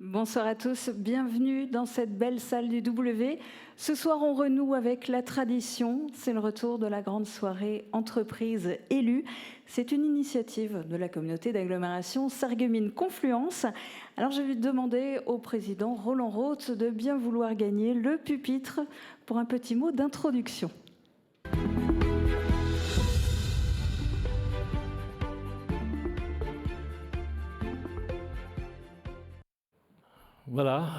Bonsoir à tous, bienvenue dans cette belle salle du W. Ce soir, on renoue avec la tradition. C'est le retour de la grande soirée Entreprises élues. C'est une initiative de la communauté d'agglomération Sarreguemines-Confluence. Alors, je vais demander au président Roland Roth de bien vouloir gagner le pupitre pour un petit mot d'introduction. Voilà,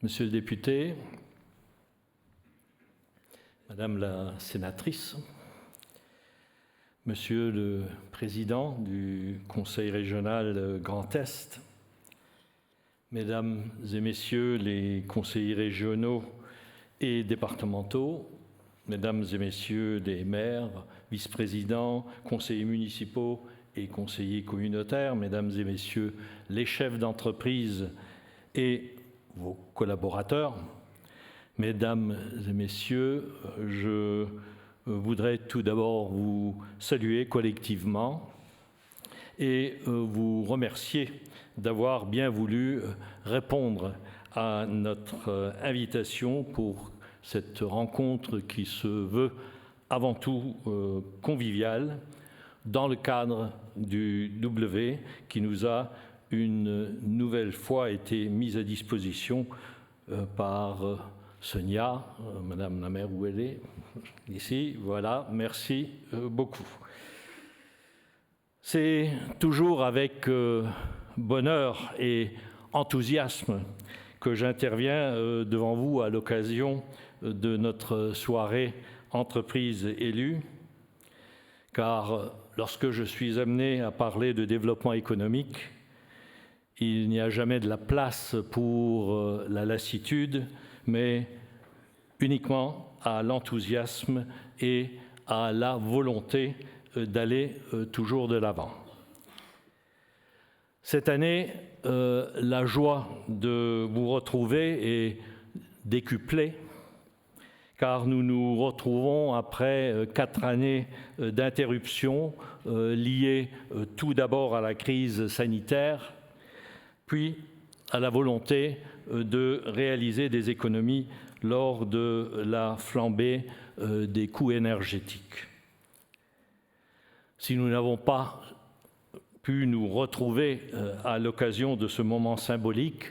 Monsieur le député, Madame la sénatrice, Monsieur le président du Conseil régional Grand Est, Mesdames et Messieurs les conseillers régionaux et départementaux, Mesdames et Messieurs les maires, vice-présidents, conseillers municipaux et conseillers communautaires, Mesdames et Messieurs les chefs d'entreprise et vos collaborateurs, Mesdames et Messieurs, je voudrais tout d'abord vous saluer collectivement et vous remercier d'avoir bien voulu répondre à notre invitation pour cette rencontre qui se veut avant tout conviviale dans le cadre du W qui nous a une nouvelle fois été mise à disposition par Sonia, Madame la maire où elle est, ici, voilà, merci beaucoup. C'est toujours avec bonheur et enthousiasme que j'interviens devant vous à l'occasion de notre soirée Entreprises élues, car lorsque je suis amené à parler de développement économique, il n'y a jamais de la place pour la lassitude, mais uniquement à l'enthousiasme et à la volonté d'aller toujours de l'avant. Cette année, la joie de vous retrouver est décuplée, car nous nous retrouvons après 4 années d'interruption liées tout d'abord à la crise sanitaire, puis à la volonté de réaliser des économies lors de la flambée des coûts énergétiques. Si nous n'avons pas pu nous retrouver à l'occasion de ce moment symbolique,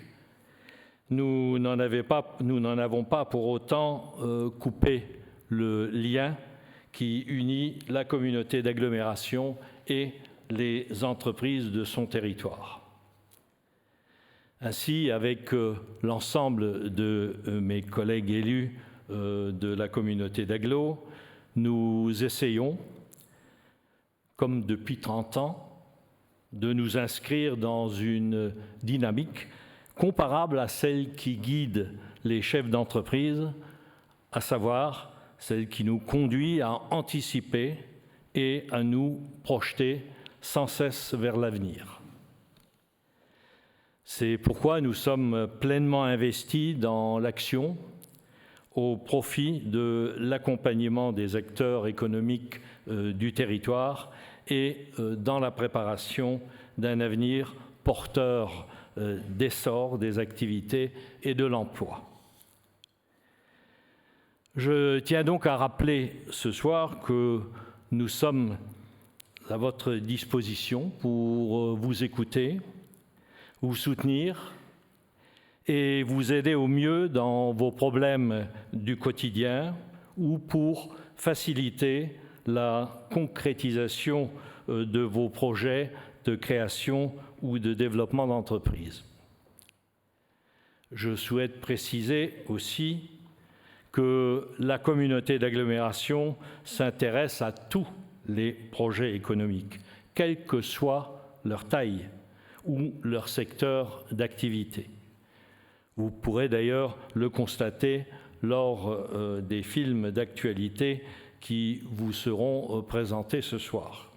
nous n'en avons pas pour autant coupé le lien qui unit la communauté d'agglomération et les entreprises de son territoire. Ainsi, avec l'ensemble de mes collègues élus de la communauté d'agglo, nous essayons, comme depuis 30 ans, de nous inscrire dans une dynamique comparable à celle qui guide les chefs d'entreprise, à savoir celle qui nous conduit à anticiper et à nous projeter sans cesse vers l'avenir. C'est pourquoi nous sommes pleinement investis dans l'action au profit de l'accompagnement des acteurs économiques du territoire et dans la préparation d'un avenir porteur d'essor des activités et de l'emploi. Je tiens donc à rappeler ce soir que nous sommes à votre disposition pour vous écouter, vous soutenir et vous aider au mieux dans vos problèmes du quotidien ou pour faciliter la concrétisation de vos projets de création ou de développement d'entreprise. Je souhaite préciser aussi que la communauté d'agglomération s'intéresse à tous les projets économiques, quelle que soit leur taille ou leur secteur d'activité. Vous pourrez d'ailleurs le constater lors des films d'actualité qui vous seront présentés ce soir.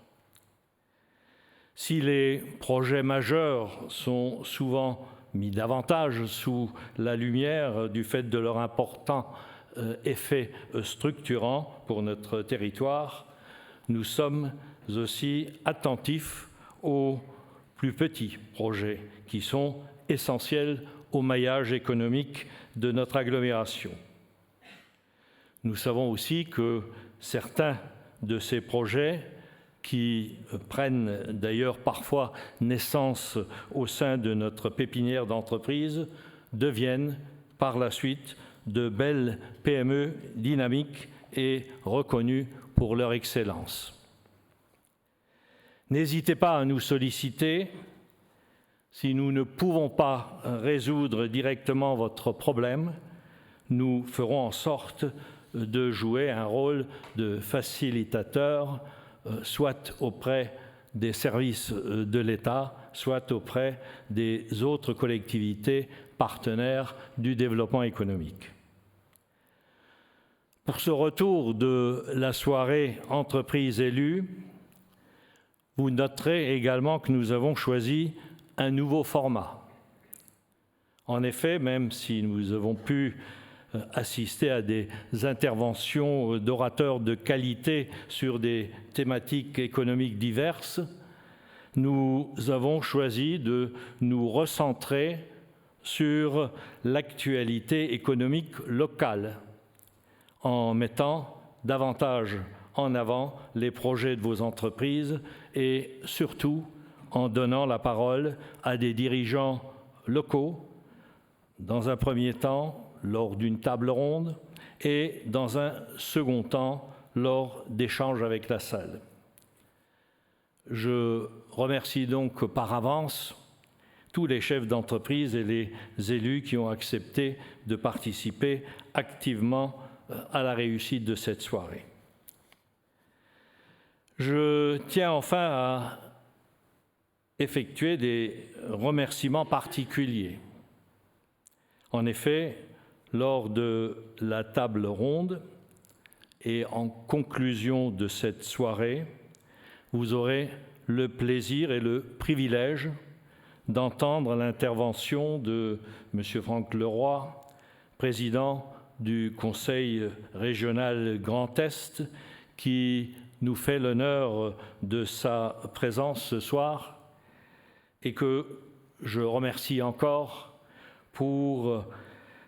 Si les projets majeurs sont souvent mis davantage sous la lumière du fait de leur important effet structurant pour notre territoire, nous sommes aussi attentifs aux plus petits projets qui sont essentiels au maillage économique de notre agglomération. Nous savons aussi que certains de ces projets, qui prennent d'ailleurs parfois naissance au sein de notre pépinière d'entreprise, deviennent par la suite de belles PME dynamiques et reconnues pour leur excellence. N'hésitez pas à nous solliciter si nous ne pouvons pas résoudre directement votre problème. Nous ferons en sorte de jouer un rôle de facilitateur, soit auprès des services de l'État, soit auprès des autres collectivités partenaires du développement économique. Pour ce retour de la soirée Entreprises élues, vous noterez également que nous avons choisi un nouveau format. En effet, même si nous avons pu assister à des interventions d'orateurs de qualité sur des thématiques économiques diverses, nous avons choisi de nous recentrer sur l'actualité économique locale, en mettant davantage en avant les projets de vos entreprises et surtout en donnant la parole à des dirigeants locaux, dans un premier temps lors d'une table ronde et dans un second temps lors d'échanges avec la salle. Je remercie donc par avance tous les chefs d'entreprise et les élus qui ont accepté de participer activement à la réussite de cette soirée. Je tiens enfin à effectuer des remerciements particuliers. En effet, lors de la table ronde et en conclusion de cette soirée, vous aurez le plaisir et le privilège d'entendre l'intervention de M. Franck Leroy, président du Conseil régional Grand Est, qui nous fait l'honneur de sa présence ce soir et que je remercie encore pour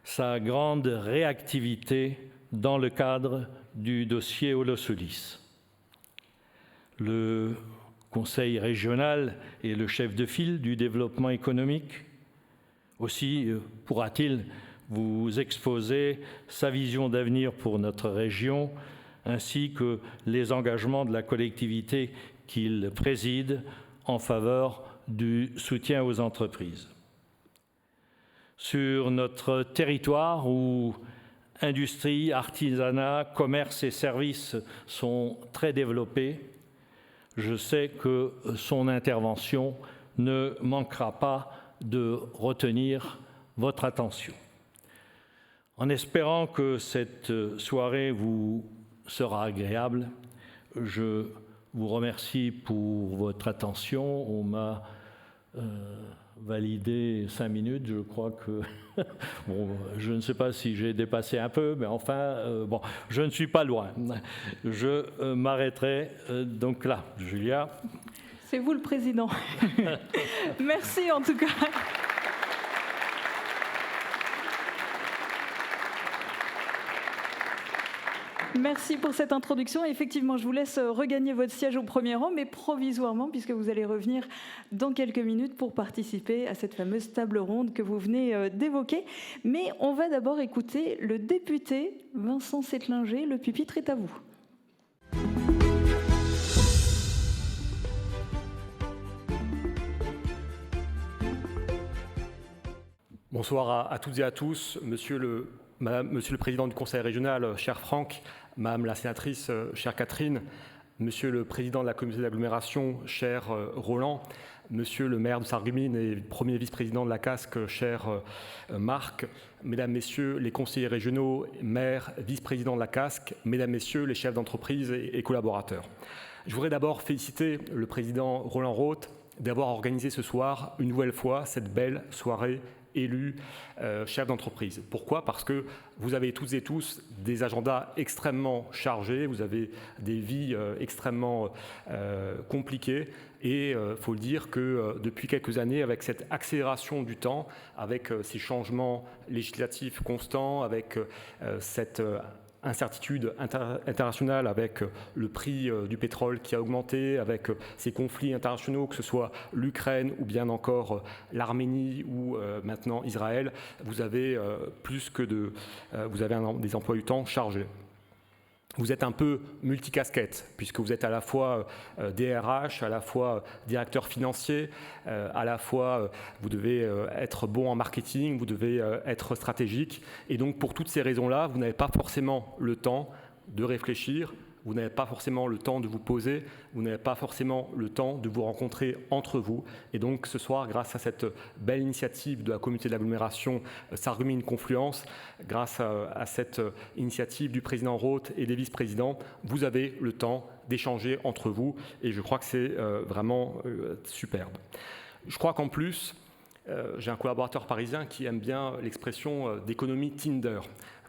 sa grande réactivité dans le cadre du dossier Holosulis. Le Conseil régional est le chef de file du développement économique. Aussi pourra-t-il vous exposer sa vision d'avenir pour notre région, ainsi que les engagements de la collectivité qu'il préside en faveur du soutien aux entreprises. Sur notre territoire où industrie, artisanat, commerce et services sont très développés, je sais que son intervention ne manquera pas de retenir votre attention. En espérant que cette soirée vous sera agréable, je vous remercie pour votre attention. On m'a validé 5 minutes, je crois que... bon, je ne sais pas si j'ai dépassé un peu, mais enfin, bon, je ne suis pas loin. Je m'arrêterai donc là. Julia. C'est vous le président. Merci en tout cas. Merci pour cette introduction. Effectivement, je vous laisse regagner votre siège au premier rang, mais provisoirement, puisque vous allez revenir dans quelques minutes pour participer à cette fameuse table ronde que vous venez d'évoquer. Mais on va d'abord écouter le député Vincent Settlinger. Le pupitre est à vous. Bonsoir à toutes et à tous. Monsieur le Président du Conseil régional, cher Franck, Madame la sénatrice, chère Catherine, Monsieur le Président de la communauté d'agglomération, cher Roland, Monsieur le maire de Sarreguemines et premier vice-président de la CASC, cher Marc, Mesdames, Messieurs les conseillers régionaux, maires, vice-présidents de la CASC, Mesdames, Messieurs les chefs d'entreprise et collaborateurs. Je voudrais d'abord féliciter le Président Roland Roth d'avoir organisé ce soir une nouvelle fois cette belle soirée élus, chefs d'entreprise. Pourquoi ? Parce que vous avez toutes et tous des agendas extrêmement chargés, vous avez des vies extrêmement compliquées Et il faut le dire que depuis quelques années, avec cette accélération du temps, avec ces changements législatifs constants, avec cette incertitude internationale, avec le prix du pétrole qui a augmenté, avec ces conflits internationaux, que ce soit l'Ukraine ou bien encore l'Arménie ou maintenant Israël, vous avez des emplois du temps chargés. Vous êtes un peu multicasquette, puisque vous êtes à la fois DRH, à la fois directeur financier, à la fois vous devez être bon en marketing, vous devez être stratégique. Et donc pour toutes ces raisons-là, vous n'avez pas forcément le temps de réfléchir, vous n'avez pas forcément le temps de vous poser, vous n'avez pas forcément le temps de vous rencontrer entre vous. Et donc ce soir, grâce à cette belle initiative de la communauté d'agglomération Sarreguemines Confluence, grâce à cette initiative du président Roth et des vice-présidents, vous avez le temps d'échanger entre vous. Et je crois que c'est vraiment superbe. Je crois qu'en plus, j'ai un collaborateur parisien qui aime bien l'expression d'économie Tinder.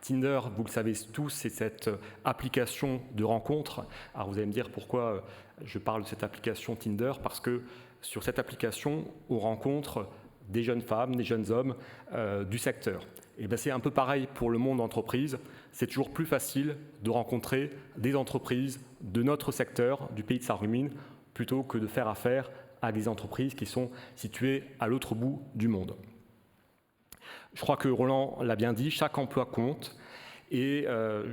Tinder, vous le savez tous, c'est cette application de rencontre. Alors vous allez me dire pourquoi je parle de cette application Tinder, parce que sur cette application, on rencontre des jeunes femmes, des jeunes hommes du secteur. Et bien c'est un peu pareil pour le monde d'entreprise. C'est toujours plus facile de rencontrer des entreprises de notre secteur, du pays de Sarreguemines, plutôt que de faire affaire à des entreprises qui sont situées à l'autre bout du monde. Je crois que Roland l'a bien dit, chaque emploi compte et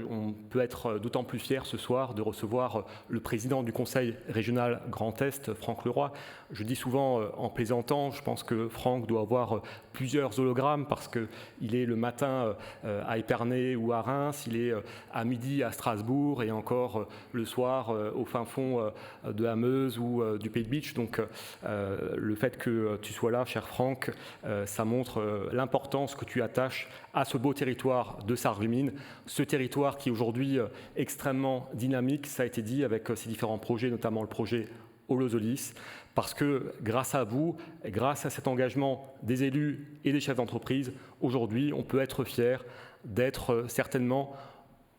on peut être d'autant plus fier ce soir de recevoir le président du Conseil régional Grand Est, Franck Leroy. Je dis souvent en plaisantant, je pense que Franck doit avoir plusieurs hologrammes parce qu'il est le matin à Épernay ou à Reims, il est à midi à Strasbourg et encore le soir au fin fond de la Meuse ou du Pays de Bitche. Donc le fait que tu sois là, cher Franck, ça montre l'importance que tu attaches à ce beau territoire de Sarreguemines, ce territoire qui est aujourd'hui extrêmement dynamique, ça a été dit, avec ces différents projets, notamment le projet Holosolis, parce que grâce à vous, grâce à cet engagement des élus et des chefs d'entreprise, aujourd'hui, on peut être fier d'être certainement,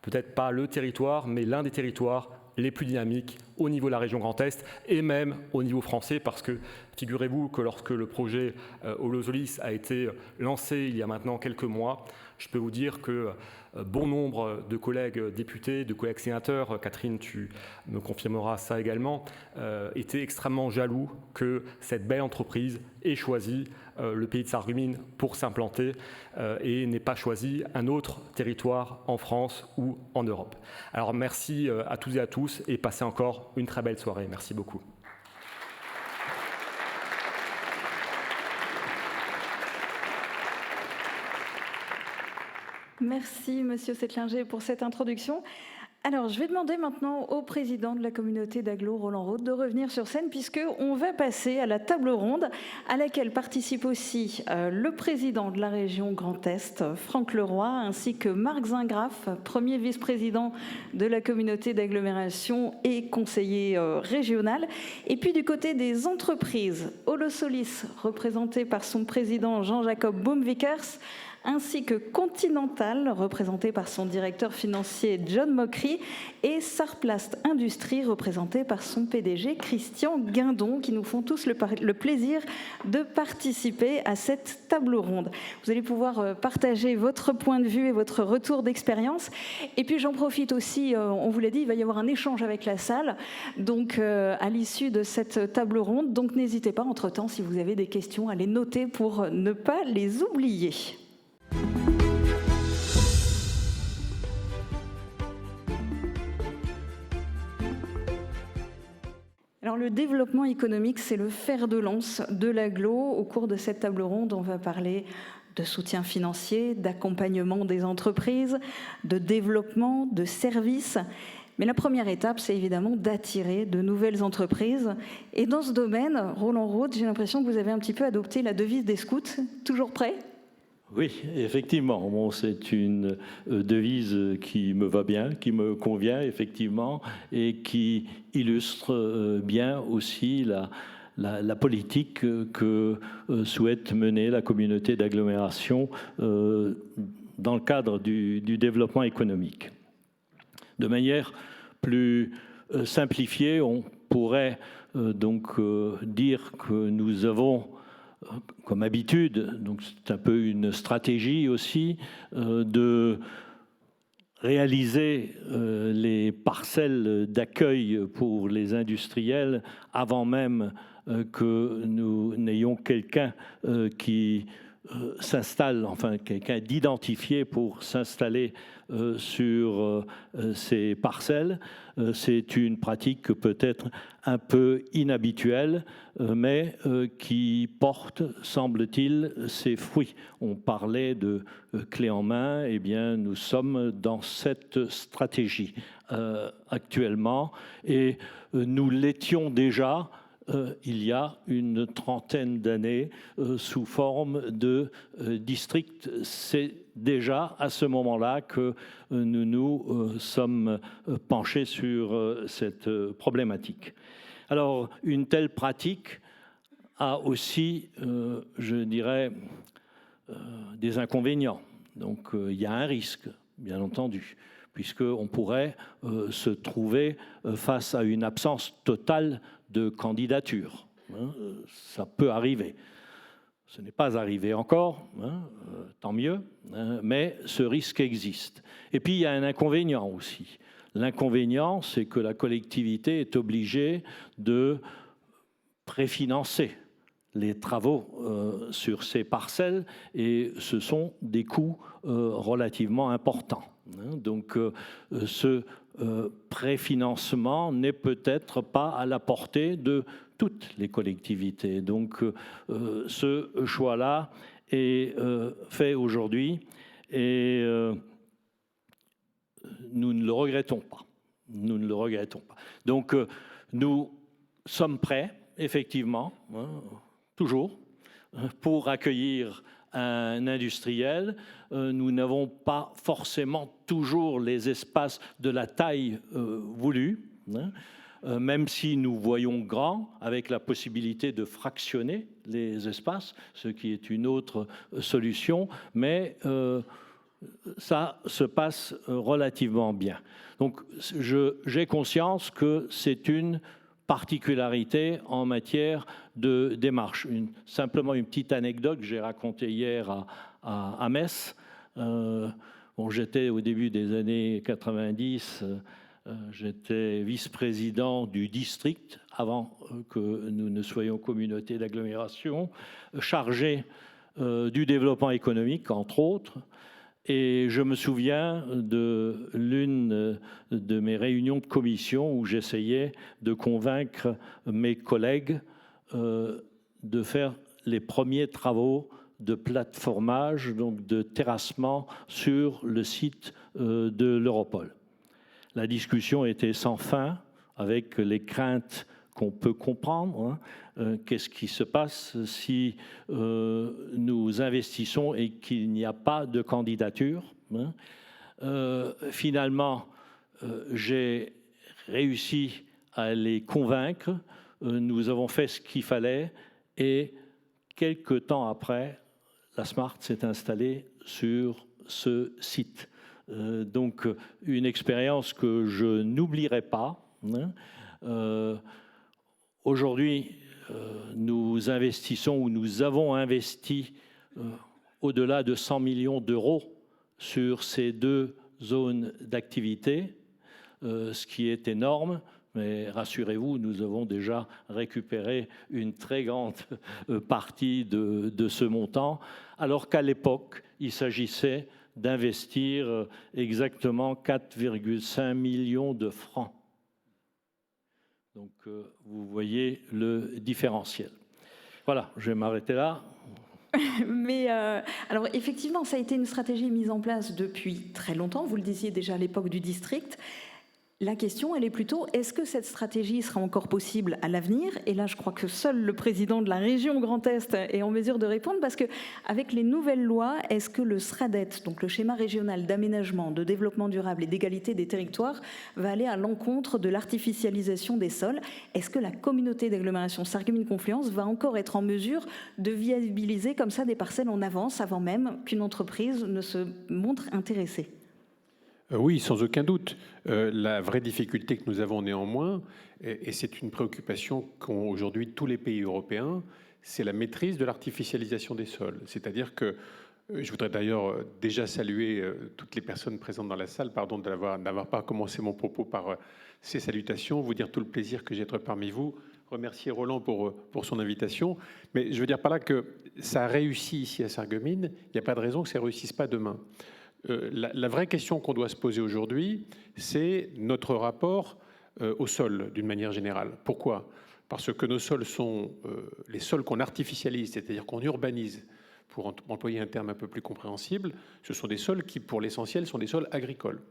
peut-être pas le territoire, mais l'un des territoires les plus dynamiques au niveau de la région Grand Est et même au niveau français, parce que figurez-vous que lorsque le projet Holosolis a été lancé il y a maintenant quelques mois, je peux vous dire que bon nombre de collègues députés, de collègues sénateurs, Catherine, tu me confirmeras ça également, étaient extrêmement jaloux que cette belle entreprise ait choisi le pays de Sarreguemines pour s'implanter et n'ait pas choisi un autre territoire en France ou en Europe. Alors merci à toutes et à tous et passez encore une très belle soirée. Merci beaucoup. Merci, Monsieur Settlinger, pour cette introduction. Alors, je vais demander maintenant au président de la communauté d'agglo, Roland Roth, de revenir sur scène, puisqu'on va passer à la table ronde, à laquelle participe aussi le président de la région Grand Est, Franck Leroy, ainsi que Marc Zingraf, premier vice-président de la communauté d'agglomération et conseiller régional. Et puis, du côté des entreprises, Holosolis, représenté par son président Jean-Jacob Baumvickers, ainsi que Continental, représenté par son directeur financier John Mockery, et Sarplast Industrie, représenté par son PDG Christian Guindon, qui nous font tous le plaisir de participer à cette table ronde. Vous allez pouvoir partager votre point de vue et votre retour d'expérience. Et puis j'en profite aussi, on vous l'a dit, il va y avoir un échange avec la salle, donc à l'issue de cette table ronde. Donc n'hésitez pas, entre-temps, si vous avez des questions, à les noter pour ne pas les oublier. Alors, le développement économique, c'est le fer de lance de l'agglo. Au cours de cette table ronde, on va parler de soutien financier, d'accompagnement des entreprises, de développement, de services. Mais la première étape, c'est évidemment d'attirer de nouvelles entreprises. Et dans ce domaine, Roland Roth, j'ai l'impression que vous avez un petit peu adopté la devise des scouts. Toujours prêt ? Oui, effectivement. Bon, c'est une devise qui me va bien, qui me convient effectivement, et qui illustre bien aussi la politique que souhaite mener la communauté d'agglomération dans le cadre du développement économique. De manière plus simplifiée, on pourrait dire que nous avons comme habitude, donc c'est un peu une stratégie aussi, de réaliser les parcelles d'accueil pour les industriels avant même que nous n'ayons quelqu'un qui s'installe, enfin quelqu'un d'identifié pour s'installer sur ces parcelles. C'est une pratique peut-être un peu inhabituelle, mais qui porte, semble-t-il, ses fruits. On parlait de clé en main, eh bien nous sommes dans cette stratégie actuellement, et nous l'étions déjà il y a une trentaine d'années sous forme de district. C'est déjà à ce moment-là que nous nous sommes penchés sur cette problématique. Alors, une telle pratique a aussi, je dirais, des inconvénients. Donc, il y a un risque, bien entendu, puisqu'on pourrait se trouver face à une absence totale de candidature. Ça peut arriver. Ce n'est pas arrivé encore, tant mieux, mais ce risque existe. Et puis, il y a un inconvénient aussi. L'inconvénient, c'est que la collectivité est obligée de préfinancer les travaux sur ces parcelles, et ce sont des coûts relativement importants. Donc, ce préfinancement n'est peut-être pas à la portée de toutes les collectivités. Donc, ce choix-là est fait aujourd'hui, et nous ne le regrettons pas. Nous ne le regrettons pas. Donc, nous sommes prêts, effectivement, toujours, pour accueillir un industriel. Nous n'avons pas forcément toujours les espaces de la taille voulue, même si nous voyons grand, avec la possibilité de fractionner les espaces, ce qui est une autre solution, mais ça se passe relativement bien. Donc j'ai conscience que c'est une particularité en matière de démarche. Simplement une petite anecdote que j'ai racontée hier à Metz. J'étais au début des années 90, j'étais vice-président du district, avant que nous ne soyons communauté d'agglomération, chargé du développement économique, entre autres. Et je me souviens de l'une de mes réunions de commission où j'essayais de convaincre mes collègues de faire les premiers travaux de plateformage, donc de terrassement sur le site de l'Europol. La discussion était sans fin, avec les craintes qu'on peut comprendre. Qu'est-ce qui se passe si nous investissons et qu'il n'y a pas de candidature? Finalement, j'ai réussi à les convaincre. Nous avons fait ce qu'il fallait, et quelques temps après, la Smart s'est installée sur ce site. Donc, une expérience que je n'oublierai pas. Aujourd'hui, nous investissons, ou nous avons investi au-delà de 100 millions d'euros sur ces deux zones d'activité, ce qui est énorme. Mais rassurez-vous, nous avons déjà récupéré une très grande partie de ce montant, alors qu'à l'époque, il s'agissait d'investir exactement 4,5 millions de francs. Donc, vous voyez le différentiel. Voilà, je vais m'arrêter là. Mais alors, effectivement, ça a été une stratégie mise en place depuis très longtemps. Vous le disiez déjà à l'époque du district. La question, elle est plutôt, est-ce que cette stratégie sera encore possible à l'avenir? Et là, je crois que seul le président de la région Grand Est est en mesure de répondre, parce qu'avec les nouvelles lois, est-ce que le SRADET, donc le schéma régional d'aménagement, de développement durable et d'égalité des territoires, va aller à l'encontre de l'artificialisation des sols? Est-ce que la communauté d'agglomération Sarreguemines-Confluence va encore être en mesure de viabiliser comme ça des parcelles en avance, avant même qu'une entreprise ne se montre intéressée? Oui, sans aucun doute. La vraie difficulté que nous avons néanmoins, et c'est une préoccupation qu'ont aujourd'hui tous les pays européens, c'est la maîtrise de l'artificialisation des sols. C'est-à-dire que, je voudrais d'ailleurs déjà saluer toutes les personnes présentes dans la salle, pardon d'avoir pas commencé mon propos par ces salutations, vous dire tout le plaisir que j'ai d'être parmi vous, remercier Roland pour son invitation. Mais je veux dire par là que ça a réussi ici à Sarreguemines, il n'y a pas de raison que ça ne réussisse pas demain. La vraie question qu'on doit se poser aujourd'hui, c'est notre rapport au sol, d'une manière générale. Pourquoi ? Parce que nos sols sont les sols qu'on artificialise, c'est-à-dire qu'on urbanise, pour employer un terme un peu plus compréhensible, ce sont des sols qui, pour l'essentiel, sont des sols agricoles.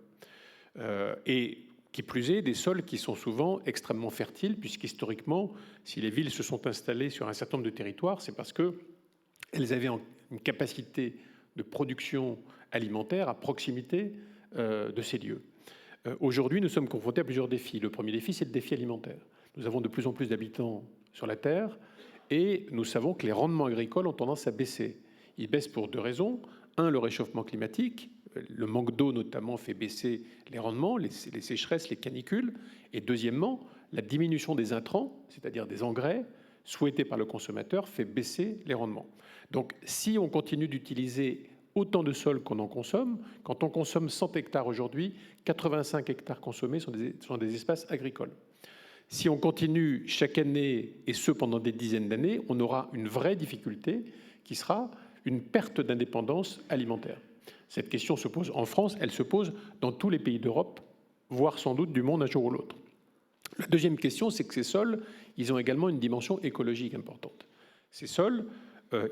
Et qui plus est, des sols qui sont souvent extrêmement fertiles, puisqu'historiquement, si les villes se sont installées sur un certain nombre de territoires, c'est parce qu'elles avaient une capacité de production alimentaire à proximité de ces lieux. Aujourd'hui, nous sommes confrontés à plusieurs défis. Le premier défi, c'est le défi alimentaire. Nous avons de plus en plus d'habitants sur la Terre et nous savons que les rendements agricoles ont tendance à baisser. Ils baissent pour deux raisons. Un, le réchauffement climatique. Le manque d'eau, notamment, fait baisser les rendements, les sécheresses, les canicules. Et deuxièmement, la diminution des intrants, c'est-à-dire des engrais, souhaités par le consommateur, fait baisser les rendements. Donc, si on continue d'utiliser autant de sols qu'on en consomme, quand on consomme 100 hectares aujourd'hui, 85 hectares consommés sont des espaces agricoles. Si on continue chaque année, et ce pendant des dizaines d'années, on aura une vraie difficulté qui sera une perte d'indépendance alimentaire. Cette question se pose en France, elle se pose dans tous les pays d'Europe, voire sans doute du monde un jour ou l'autre. La deuxième question, c'est que ces sols, ils ont également une dimension écologique importante. Ces sols,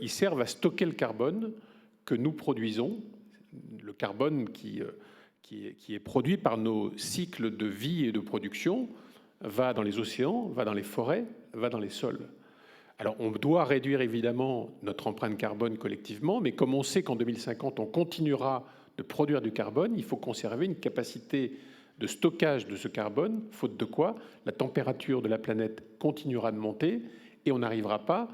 ils servent à stocker le carbone que nous produisons, le carbone qui est produit par nos cycles de vie et de production, va dans les océans, va dans les forêts, va dans les sols. Alors, on doit réduire évidemment notre empreinte carbone collectivement, mais comme on sait qu'en 2050, on continuera de produire du carbone, il faut conserver une capacité de stockage de ce carbone, faute de quoi la température de la planète continuera de monter et on n'arrivera pas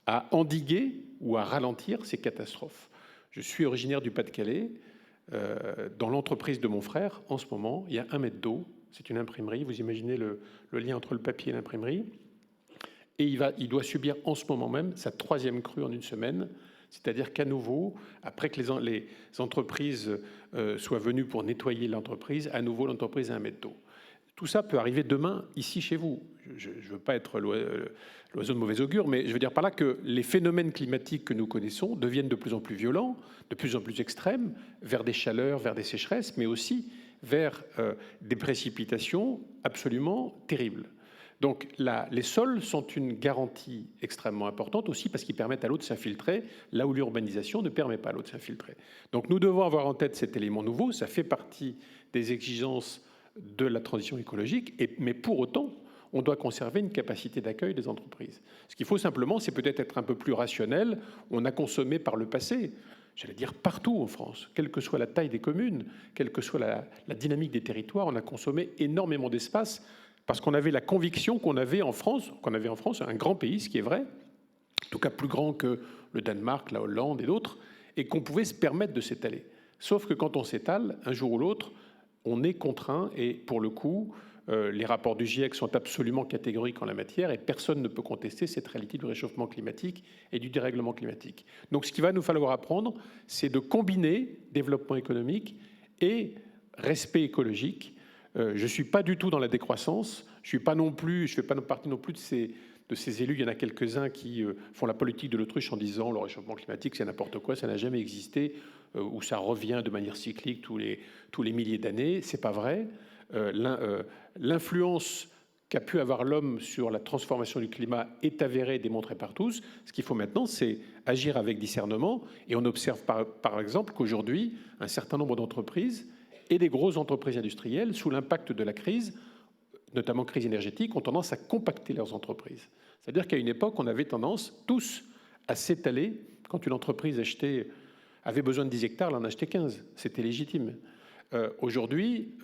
à endiguer ou à ralentir ces catastrophes. Je suis originaire du Pas-de-Calais. Dans l'entreprise de mon frère, en ce moment, il y a 1 mètre d'eau. C'est une imprimerie. Vous imaginez le lien entre le papier et l'imprimerie. Et il doit subir en ce moment même sa 3e crue en une semaine. C'est-à-dire qu'à nouveau, après que les entreprises soient venues pour nettoyer l'entreprise, à nouveau l'entreprise a 1 mètre d'eau. Tout ça peut arriver demain, ici, chez vous. Je ne veux pas être l'oiseau de mauvais augure, mais je veux dire par là que les phénomènes climatiques que nous connaissons deviennent de plus en plus violents, de plus en plus extrêmes, vers des chaleurs, vers des sécheresses, mais aussi vers des précipitations absolument terribles. Donc les sols sont une garantie extrêmement importante aussi parce qu'ils permettent à l'eau de s'infiltrer là où l'urbanisation ne permet pas à l'eau de s'infiltrer. Donc nous devons avoir en tête cet élément nouveau, ça fait partie des exigences de la transition écologique, mais pour autant, on doit conserver une capacité d'accueil des entreprises. Ce qu'il faut simplement, c'est peut-être être un peu plus rationnel. On a consommé par le passé, j'allais dire partout en France, quelle que soit la taille des communes, quelle que soit la dynamique des territoires, on a consommé énormément d'espace parce qu'on avait la conviction qu'on avait en France un grand pays, ce qui est vrai, en tout cas plus grand que le Danemark, la Hollande et d'autres, et qu'on pouvait se permettre de s'étaler. Sauf que quand on s'étale, un jour ou l'autre, on est contraint, et pour le coup, les rapports du GIEC sont absolument catégoriques en la matière, et personne ne peut contester cette réalité du réchauffement climatique et du dérèglement climatique. Donc ce qu'il va nous falloir apprendre, c'est de combiner développement économique et respect écologique. Je ne suis pas du tout dans la décroissance, je ne fais pas partie non plus de ces élus. Il y en a quelques-uns qui font la politique de l'autruche en disant le réchauffement climatique, c'est n'importe quoi, ça n'a jamais existé, ou ça revient de manière cyclique tous les milliers d'années. Ce n'est pas vrai. L'influence qu'a pu avoir l'homme sur la transformation du climat est avérée et démontrée par tous. Ce qu'il faut maintenant, c'est agir avec discernement. Et on observe par exemple qu'aujourd'hui, un certain nombre d'entreprises et des grosses entreprises industrielles, sous l'impact de la crise, notamment crise énergétique, ont tendance à compacter leurs entreprises. C'est-à-dire qu'à une époque, on avait tendance tous à s'étaler. Quand une entreprise avait besoin de 10 hectares, elle en achetait 15. C'était légitime. Aujourd'hui,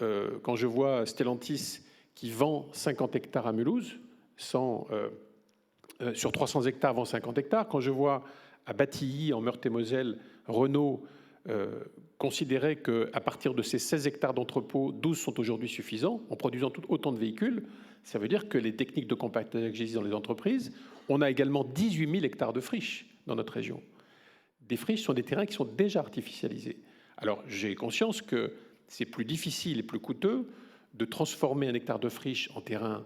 quand je vois Stellantis qui vend 50 hectares à Mulhouse, sur 300 hectares vend 50 hectares, quand je vois à Batilly, en Meurthe-et-Moselle, Renault considérait qu'à partir de ces 16 hectares d'entrepôt, 12 sont aujourd'hui suffisants en produisant autant de véhicules. Ça veut dire que les techniques de compactage existent dans les entreprises. On a également 18 000 hectares de friches dans notre région. Des friches sont des terrains qui sont déjà artificialisés. Alors, j'ai conscience que c'est plus difficile et plus coûteux de transformer un hectare de friche en terrain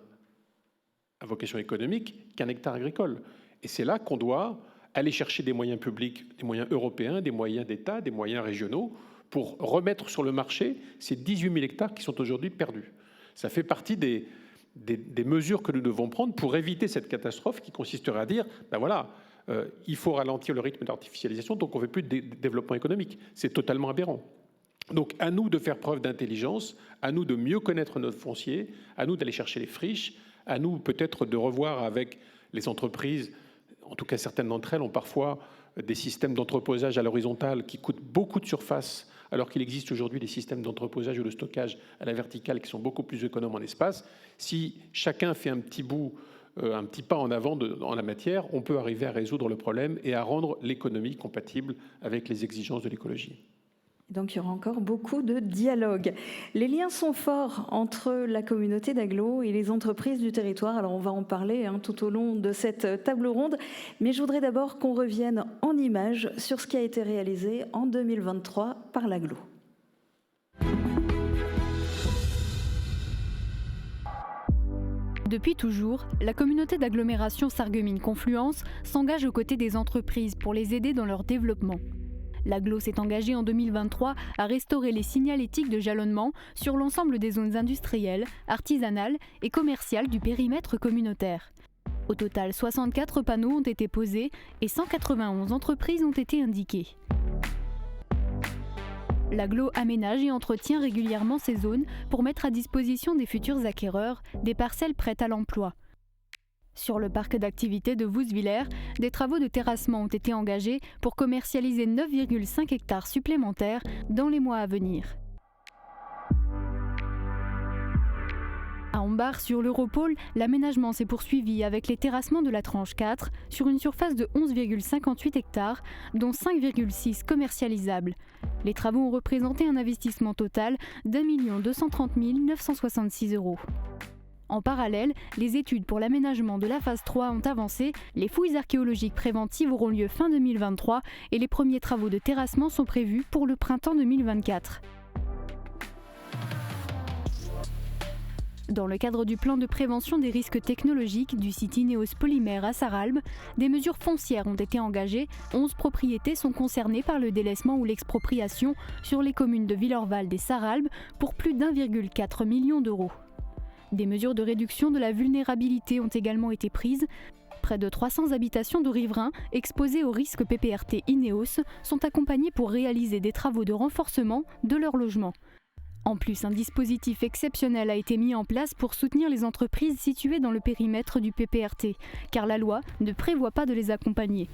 à vocation économique qu'un hectare agricole. Et c'est là qu'on doit aller chercher des moyens publics, des moyens européens, des moyens d'État, des moyens régionaux, pour remettre sur le marché ces 18 000 hectares qui sont aujourd'hui perdus. Ça fait partie des mesures que nous devons prendre pour éviter cette catastrophe qui consisterait à dire, ben voilà, il faut ralentir le rythme d'artificialisation, donc on ne fait plus de développement économique. C'est totalement aberrant. Donc à nous de faire preuve d'intelligence, à nous de mieux connaître notre foncier, à nous d'aller chercher les friches, à nous peut-être de revoir avec les entreprises. En tout cas, certaines d'entre elles ont parfois des systèmes d'entreposage à l'horizontale qui coûtent beaucoup de surface, alors qu'il existe aujourd'hui des systèmes d'entreposage ou de stockage à la verticale qui sont beaucoup plus économes en espace. Si chacun fait un petit pas en avant en la matière, on peut arriver à résoudre le problème et à rendre l'économie compatible avec les exigences de l'écologie. Donc il y aura encore beaucoup de dialogue. Les liens sont forts entre la communauté d'agglo et les entreprises du territoire. Alors on va en parler tout au long de cette table ronde. Mais je voudrais d'abord qu'on revienne en images sur ce qui a été réalisé en 2023 par l'agglo. Depuis toujours, la communauté d'agglomération Sarreguemines-Confluence s'engage aux côtés des entreprises pour les aider dans leur développement. L'agglo s'est engagée en 2023 à restaurer les signalétiques de jalonnement sur l'ensemble des zones industrielles, artisanales et commerciales du périmètre communautaire. Au total, 64 panneaux ont été posés et 191 entreprises ont été indiquées. L'agglo aménage et entretient régulièrement ces zones pour mettre à disposition des futurs acquéreurs des parcelles prêtes à l'emploi. Sur le parc d'activités de Wouswiller, des travaux de terrassement ont été engagés pour commercialiser 9,5 hectares supplémentaires dans les mois à venir. À Ambars, sur l'Europole, l'aménagement s'est poursuivi avec les terrassements de la tranche 4 sur une surface de 11,58 hectares, dont 5,6 commercialisables. Les travaux ont représenté un investissement total d'1 230 966 €. En parallèle, les études pour l'aménagement de la phase 3 ont avancé, les fouilles archéologiques préventives auront lieu fin 2023 et les premiers travaux de terrassement sont prévus pour le printemps 2024. Dans le cadre du plan de prévention des risques technologiques du site Ineos Polymère à Sarralbe, des mesures foncières ont été engagées. 11 propriétés sont concernées par le délaissement ou l'expropriation sur les communes de Villorval et Sarralbe pour plus d'1,4 million €. Des mesures de réduction de la vulnérabilité ont également été prises. Près de 300 habitations de riverains exposées au risque PPRT Ineos sont accompagnées pour réaliser des travaux de renforcement de leur logement. En plus, un dispositif exceptionnel a été mis en place pour soutenir les entreprises situées dans le périmètre du PPRT, car la loi ne prévoit pas de les accompagner.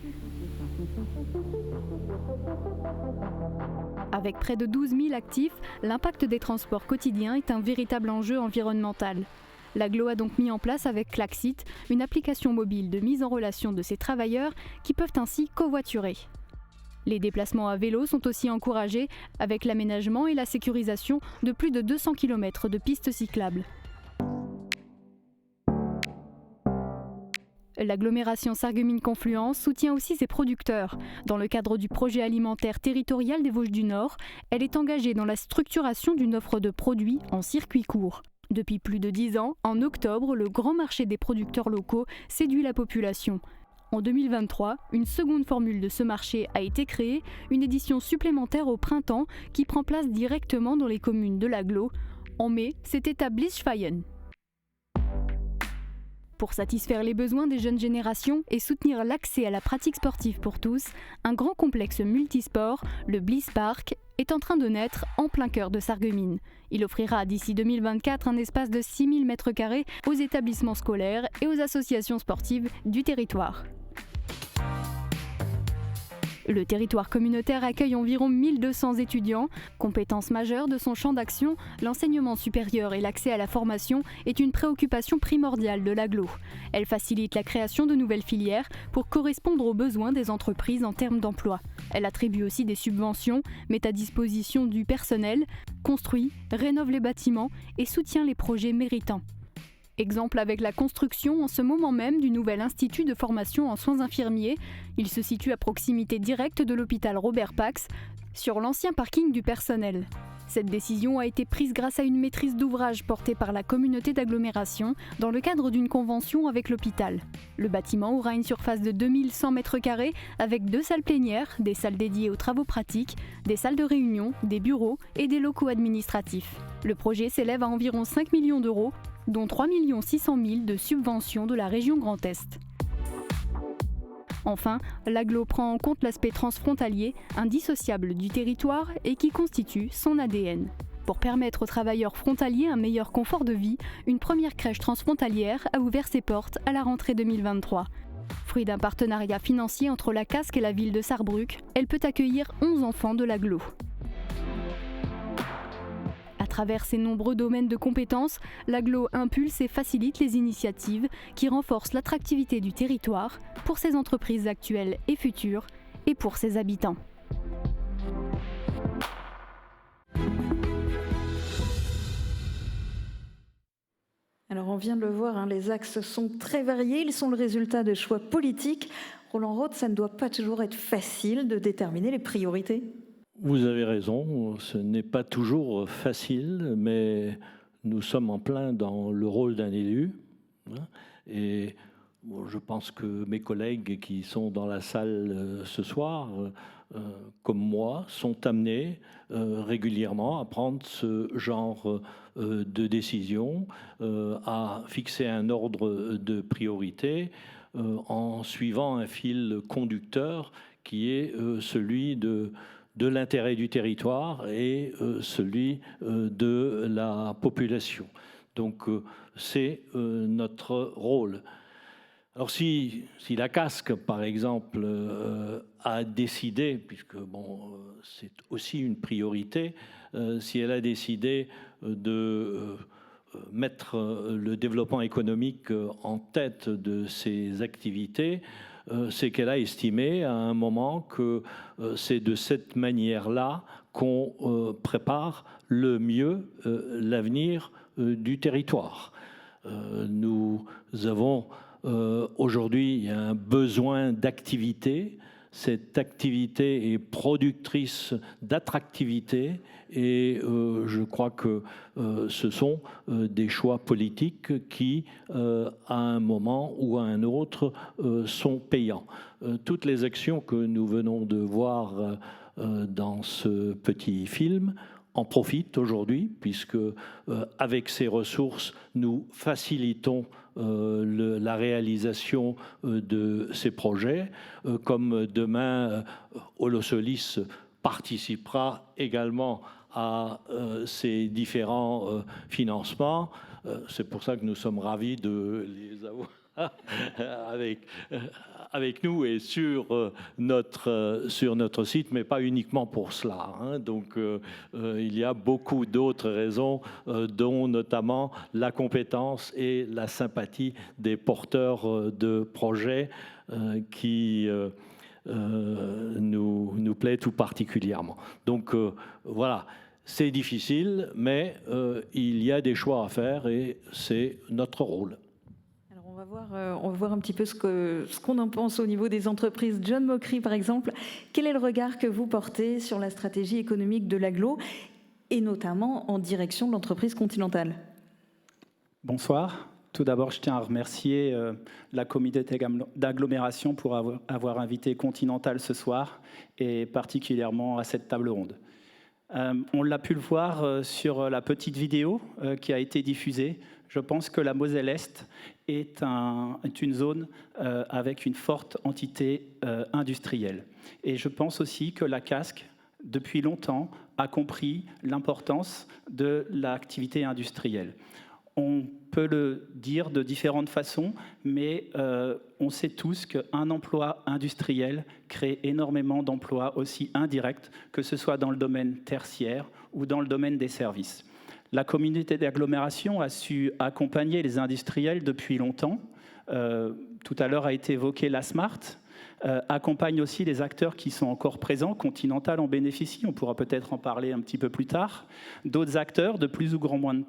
Avec près de 12 000 actifs, l'impact des transports quotidiens est un véritable enjeu environnemental. L'agglo a donc mis en place avec Klaxit une application mobile de mise en relation de ses travailleurs qui peuvent ainsi covoiturer. Les déplacements à vélo sont aussi encouragés avec l'aménagement et la sécurisation de plus de 200 km de pistes cyclables. L'agglomération Sarreguemines-Confluence soutient aussi ses producteurs. Dans le cadre du projet alimentaire territorial des Vosges du Nord, elle est engagée dans la structuration d'une offre de produits en circuit court. Depuis plus de 10 ans, en octobre, le grand marché des producteurs locaux séduit la population. En 2023, une seconde formule de ce marché a été créée, une édition supplémentaire au printemps qui prend place directement dans les communes de l'agglo. En mai, c'était à Blischfeien. Pour satisfaire les besoins des jeunes générations et soutenir l'accès à la pratique sportive pour tous, un grand complexe multisport, le Bliss Park, est en train de naître en plein cœur de Sarreguemines. Il offrira d'ici 2024 un espace de 6 000 m² aux établissements scolaires et aux associations sportives du territoire. Le territoire communautaire accueille environ 1200 étudiants. Compétence majeure de son champ d'action, l'enseignement supérieur et l'accès à la formation est une préoccupation primordiale de l'agglo. Elle facilite la création de nouvelles filières pour correspondre aux besoins des entreprises en termes d'emploi. Elle attribue aussi des subventions, met à disposition du personnel, construit, rénove les bâtiments et soutient les projets méritants. Exemple avec la construction en ce moment même du nouvel institut de formation en soins infirmiers. Il se situe à proximité directe de l'hôpital Robert Pax, sur l'ancien parking du personnel. Cette décision a été prise grâce à une maîtrise d'ouvrage portée par la communauté d'agglomération dans le cadre d'une convention avec l'hôpital. Le bâtiment aura une surface de 2100 m² avec 2 salles plénières, des salles dédiées aux travaux pratiques, des salles de réunion, des bureaux et des locaux administratifs. Le projet s'élève à environ 5 millions d'euros, dont 3 600 000 de subventions de la région Grand Est. Enfin, l'agglo prend en compte l'aspect transfrontalier, indissociable du territoire et qui constitue son ADN. Pour permettre aux travailleurs frontaliers un meilleur confort de vie, une première crèche transfrontalière a ouvert ses portes à la rentrée 2023. Fruit d'un partenariat financier entre la Casques et la ville de Sarrebruck, elle peut accueillir 11 enfants de l'agglo. À travers ses nombreux domaines de compétences, l'agglo impulse et facilite les initiatives qui renforcent l'attractivité du territoire pour ses entreprises actuelles et futures et pour ses habitants. Alors on vient de le voir, les axes sont très variés, ils sont le résultat de choix politiques. Roland Roth, ça ne doit pas toujours être facile de déterminer les priorités. Vous avez raison, ce n'est pas toujours facile, mais nous sommes en plein dans le rôle d'un élu. Et je pense que mes collègues qui sont dans la salle ce soir, comme moi, sont amenés régulièrement à prendre ce genre de décision, à fixer un ordre de priorité en suivant un fil conducteur qui est celui de l'intérêt du territoire et celui de la population. Donc c'est notre rôle. Alors si la Casques, par exemple, a décidé, puisque c'est aussi une priorité, si elle a décidé de mettre le développement économique en tête de ses activités, c'est qu'elle a estimé à un moment que c'est de cette manière-là qu'on prépare le mieux l'avenir du territoire. Nous avons aujourd'hui un besoin d'activité. Cette activité est productrice d'attractivité et je crois que ce sont des choix politiques qui, à un moment ou à un autre, sont payants. Toutes les actions que nous venons de voir dans ce petit film en profitent aujourd'hui, puisque avec ces ressources, nous facilitons la réalisation de ces projets, comme demain Holosolis participera également à ces différents financements. C'est pour ça que nous sommes ravis de les avoir avec nous et sur notre site, mais pas uniquement pour cela. Donc il y a beaucoup d'autres raisons, dont notamment la compétence et la sympathie des porteurs de projets qui nous plaît tout particulierne. Donc voilà, c'est difficile, mais il y a des choix à faire et c'est notre rôle. On va voir un petit peu ce qu'on en pense au niveau des entreprises. John Mokry, par exemple, quel est le regard que vous portez sur la stratégie économique de l'agglo et notamment en direction de l'entreprise continentale? Bonsoir. Tout d'abord, je tiens à remercier la communauté d'agglomération pour avoir invité Continental ce soir et particulièrement à cette table ronde. On l'a pu le voir sur la petite vidéo qui a été diffusée. Je pense que la Moselle-Est est une zone avec une forte entité industrielle. Et je pense aussi que la Casques, depuis longtemps, a compris l'importance de l'activité industrielle. On peut le dire de différentes façons, mais on sait tous qu'un emploi industriel crée énormément d'emplois aussi indirects, que ce soit dans le domaine tertiaire ou dans le domaine des services. La communauté d'agglomération a su accompagner les industriels depuis longtemps. Tout à l'heure a été évoqué la SMART, accompagne aussi les acteurs qui sont encore présents. Continental en bénéficie, on pourra peut-être en parler un petit peu plus tard. D'autres acteurs de plus ou grande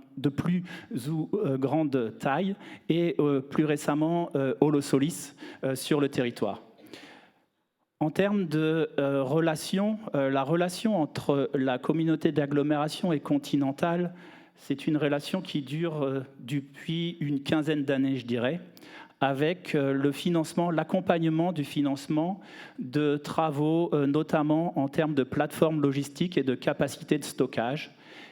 taille et plus récemment Holosolis sur le territoire. En termes de relations, la relation entre la communauté d'agglomération et Continental, c'est une relation qui dure depuis une quinzaine d'années, je dirais, avec le financement, l'accompagnement du financement de travaux, notamment en termes de plateformes logistiques et de capacité de stockage.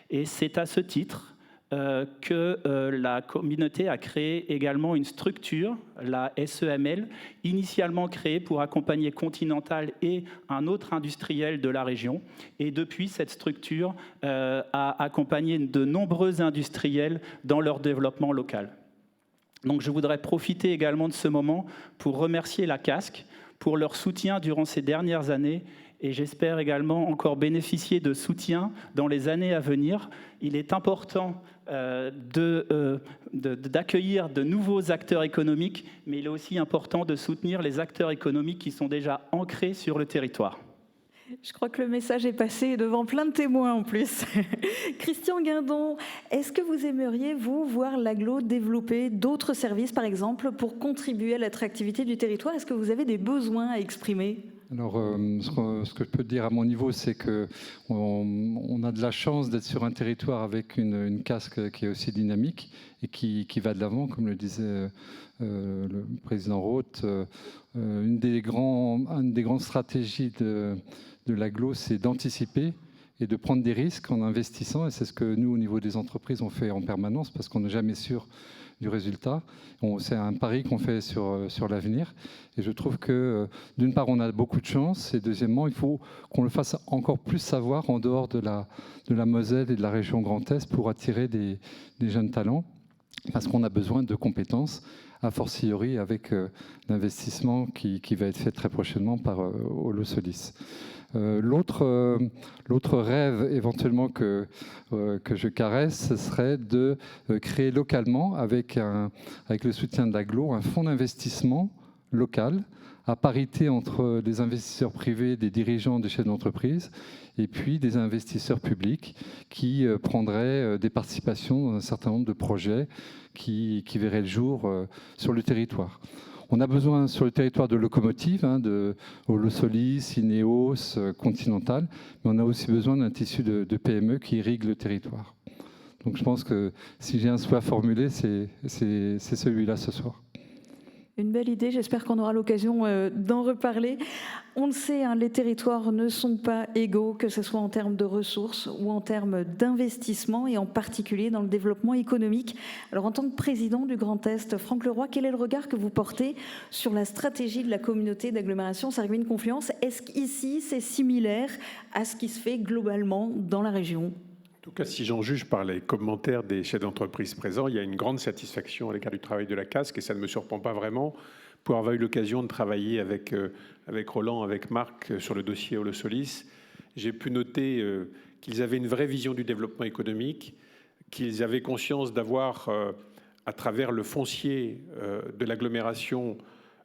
Et c'est à ce titre que la communauté a créé également une structure, la SEML, initialement créée pour accompagner Continental et un autre industriel de la région. Et depuis, cette structure a accompagné de nombreux industriels dans leur développement local. Donc je voudrais profiter également de ce moment pour remercier la CASC pour leur soutien durant ces dernières années et j'espère également encore bénéficier de soutien dans les années à venir. Il est important d'accueillir de nouveaux acteurs économiques, mais il est aussi important de soutenir les acteurs économiques qui sont déjà ancrés sur le territoire. Je crois que le message est passé devant plein de témoins en plus. Christian Guindon, est-ce que vous aimeriez, vous, voir l'agglo développer d'autres services, par exemple, pour contribuer à l'attractivité du territoire? Est-ce que vous avez des besoins à exprimer? Alors, ce que je peux dire à mon niveau, c'est qu'on a de la chance d'être sur un territoire avec une CASC qui est aussi dynamique et qui va de l'avant, comme le disait le président Roth. Une des grandes stratégies de l'agglo, c'est d'anticiper et de prendre des risques en investissant. Et c'est ce que nous, au niveau des entreprises, on fait en permanence parce qu'on n'est jamais sûr du résultat. C'est un pari qu'on fait sur l'avenir. Et je trouve que, d'une part, on a beaucoup de chance. Et deuxièmement, il faut qu'on le fasse encore plus savoir en dehors de la Moselle et de la région Grand Est pour attirer des jeunes talents. Parce qu'on a besoin de compétences, a fortiori avec l'investissement qui va être fait très prochainement par Holosolis. L'autre rêve éventuellement que je caresse, ce serait de créer localement, avec le soutien de l'agglo, un fonds d'investissement local à parité entre des investisseurs privés, des dirigeants, des chefs d'entreprise, et puis des investisseurs publics qui prendraient des participations dans un certain nombre de projets qui verraient le jour sur le territoire. On a besoin sur le territoire de locomotives, de Holosolis, Ineos, Continental, mais on a aussi besoin d'un tissu de PME qui irrigue le territoire. Donc je pense que si j'ai un souhait à formuler, c'est celui-là ce soir. Une belle idée, j'espère qu'on aura l'occasion d'en reparler. On le sait, les territoires ne sont pas égaux, que ce soit en termes de ressources ou en termes d'investissement, et en particulier dans le développement économique. Alors en tant que président du Grand Est, Franck Leroy, quel est le regard que vous portez sur la stratégie de la communauté d'agglomération Sarreguemines-Confluence? Est-ce qu'ici c'est similaire à ce qui se fait globalement dans la région? En tout cas, si j'en juge par les commentaires des chefs d'entreprise présents, il y a une grande satisfaction à l'égard du travail de la CASC et ça ne me surprend pas vraiment pour avoir eu l'occasion de travailler avec Roland, avec Marc sur le dossier Holosolis. J'ai pu noter qu'ils avaient une vraie vision du développement économique, qu'ils avaient conscience d'avoir, à travers le foncier de l'agglomération,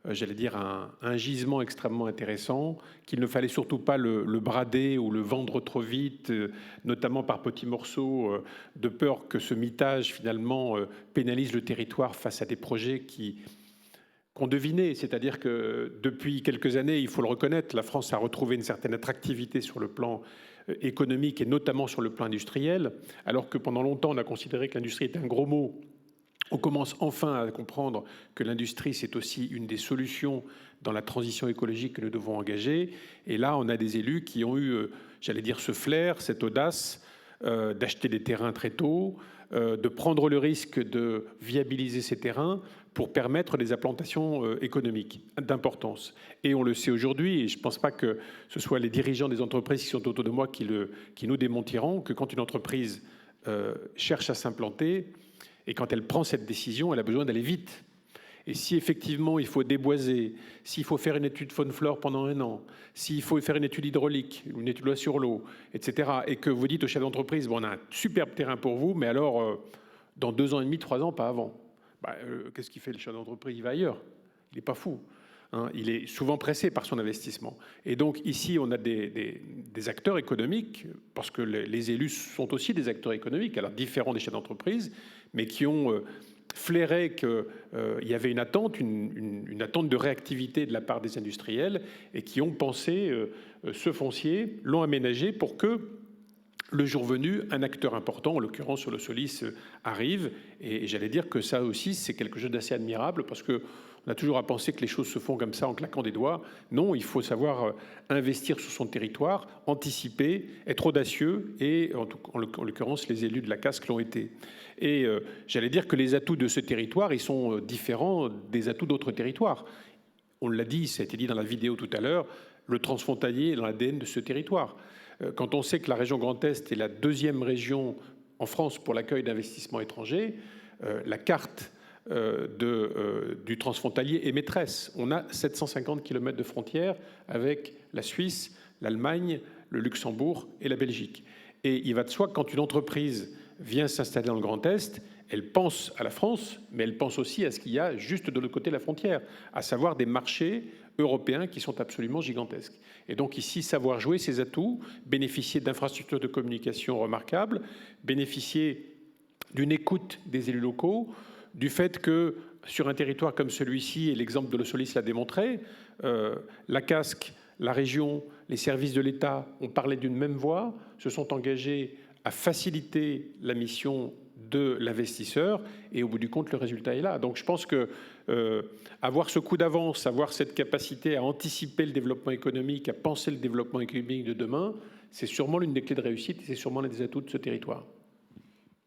j'allais dire, un gisement extrêmement intéressant, qu'il ne fallait surtout pas le brader ou le vendre trop vite, notamment par petits morceaux, de peur que ce mitage, finalement, pénalise le territoire face à des projets qu'on devinait. C'est-à-dire que depuis quelques années, il faut le reconnaître, la France a retrouvé une certaine attractivité sur le plan économique et notamment sur le plan industriel, alors que pendant longtemps, on a considéré que l'industrie était un gros mot. On commence enfin à comprendre que l'industrie, c'est aussi une des solutions dans la transition écologique que nous devons engager. Et là, on a des élus qui ont eu, j'allais dire, ce flair, cette audace d'acheter des terrains très tôt, de prendre le risque de viabiliser ces terrains pour permettre des implantations économiques d'importance. Et on le sait aujourd'hui, et je ne pense pas que ce soit les dirigeants des entreprises qui sont autour de moi qui nous démentiront, que quand une entreprise cherche à s'implanter, Et quand elle prend cette décision, elle a besoin d'aller vite. Et si effectivement il faut déboiser, s'il faut faire une étude faune-flore pendant 1 an, s'il faut faire une étude hydraulique, une étude loi sur l'eau, etc., et que vous dites au chef d'entreprise, bon, on a un superbe terrain pour vous, mais alors dans 2 ans et demi, 3 ans, pas avant. Qu'est-ce qu'il fait le chef d'entreprise? Il va ailleurs. Il n'est pas fou. Hein, il est souvent pressé par son investissement. Et donc ici, on a des acteurs économiques, parce que les élus sont aussi des acteurs économiques, alors différents des chefs d'entreprise, mais qui ont flairé qu'il y avait une attente de réactivité de la part des industriels, et qui ont pensé ce foncier, l'ont aménagé pour que, le jour venu, un acteur important, en l'occurrence sur le Solis, arrive. Et j'allais dire que ça aussi, c'est quelque chose d'assez admirable, parce que on a toujours à penser que les choses se font comme ça en claquant des doigts. Non, il faut savoir investir sur son territoire, anticiper, être audacieux, et en l'occurrence, les élus de la casque l'ont été. Et j'allais dire que les atouts de ce territoire, ils sont différents des atouts d'autres territoires. On l'a dit, ça a été dit dans la vidéo tout à l'heure, le transfrontalier est dans l'ADN de ce territoire. Quand on sait que la région Grand Est est la 2e région en France pour l'accueil d'investissements étrangers, la carte du transfrontalier est maîtresse. On a 750 km de frontières avec la Suisse, l'Allemagne, le Luxembourg et la Belgique. Et il va de soi que quand une entreprise vient s'installer dans le Grand Est, elle pense à la France, mais elle pense aussi à ce qu'il y a juste de l'autre côté de la frontière, à savoir des marchés européens qui sont absolument gigantesques. Et donc ici, savoir jouer ses atouts, bénéficier d'infrastructures de communication remarquables, bénéficier d'une écoute des élus locaux, du fait que sur un territoire comme celui-ci, et l'exemple de Le Solis l'a démontré, la casque, la région, les services de l'État ont parlé d'une même voix, se sont engagés à faciliter la mission de l'investisseur, et au bout du compte, le résultat est là. Donc je pense que avoir ce coup d'avance, avoir cette capacité à anticiper le développement économique, à penser le développement économique de demain, c'est sûrement l'une des clés de réussite, et c'est sûrement l'un des atouts de ce territoire.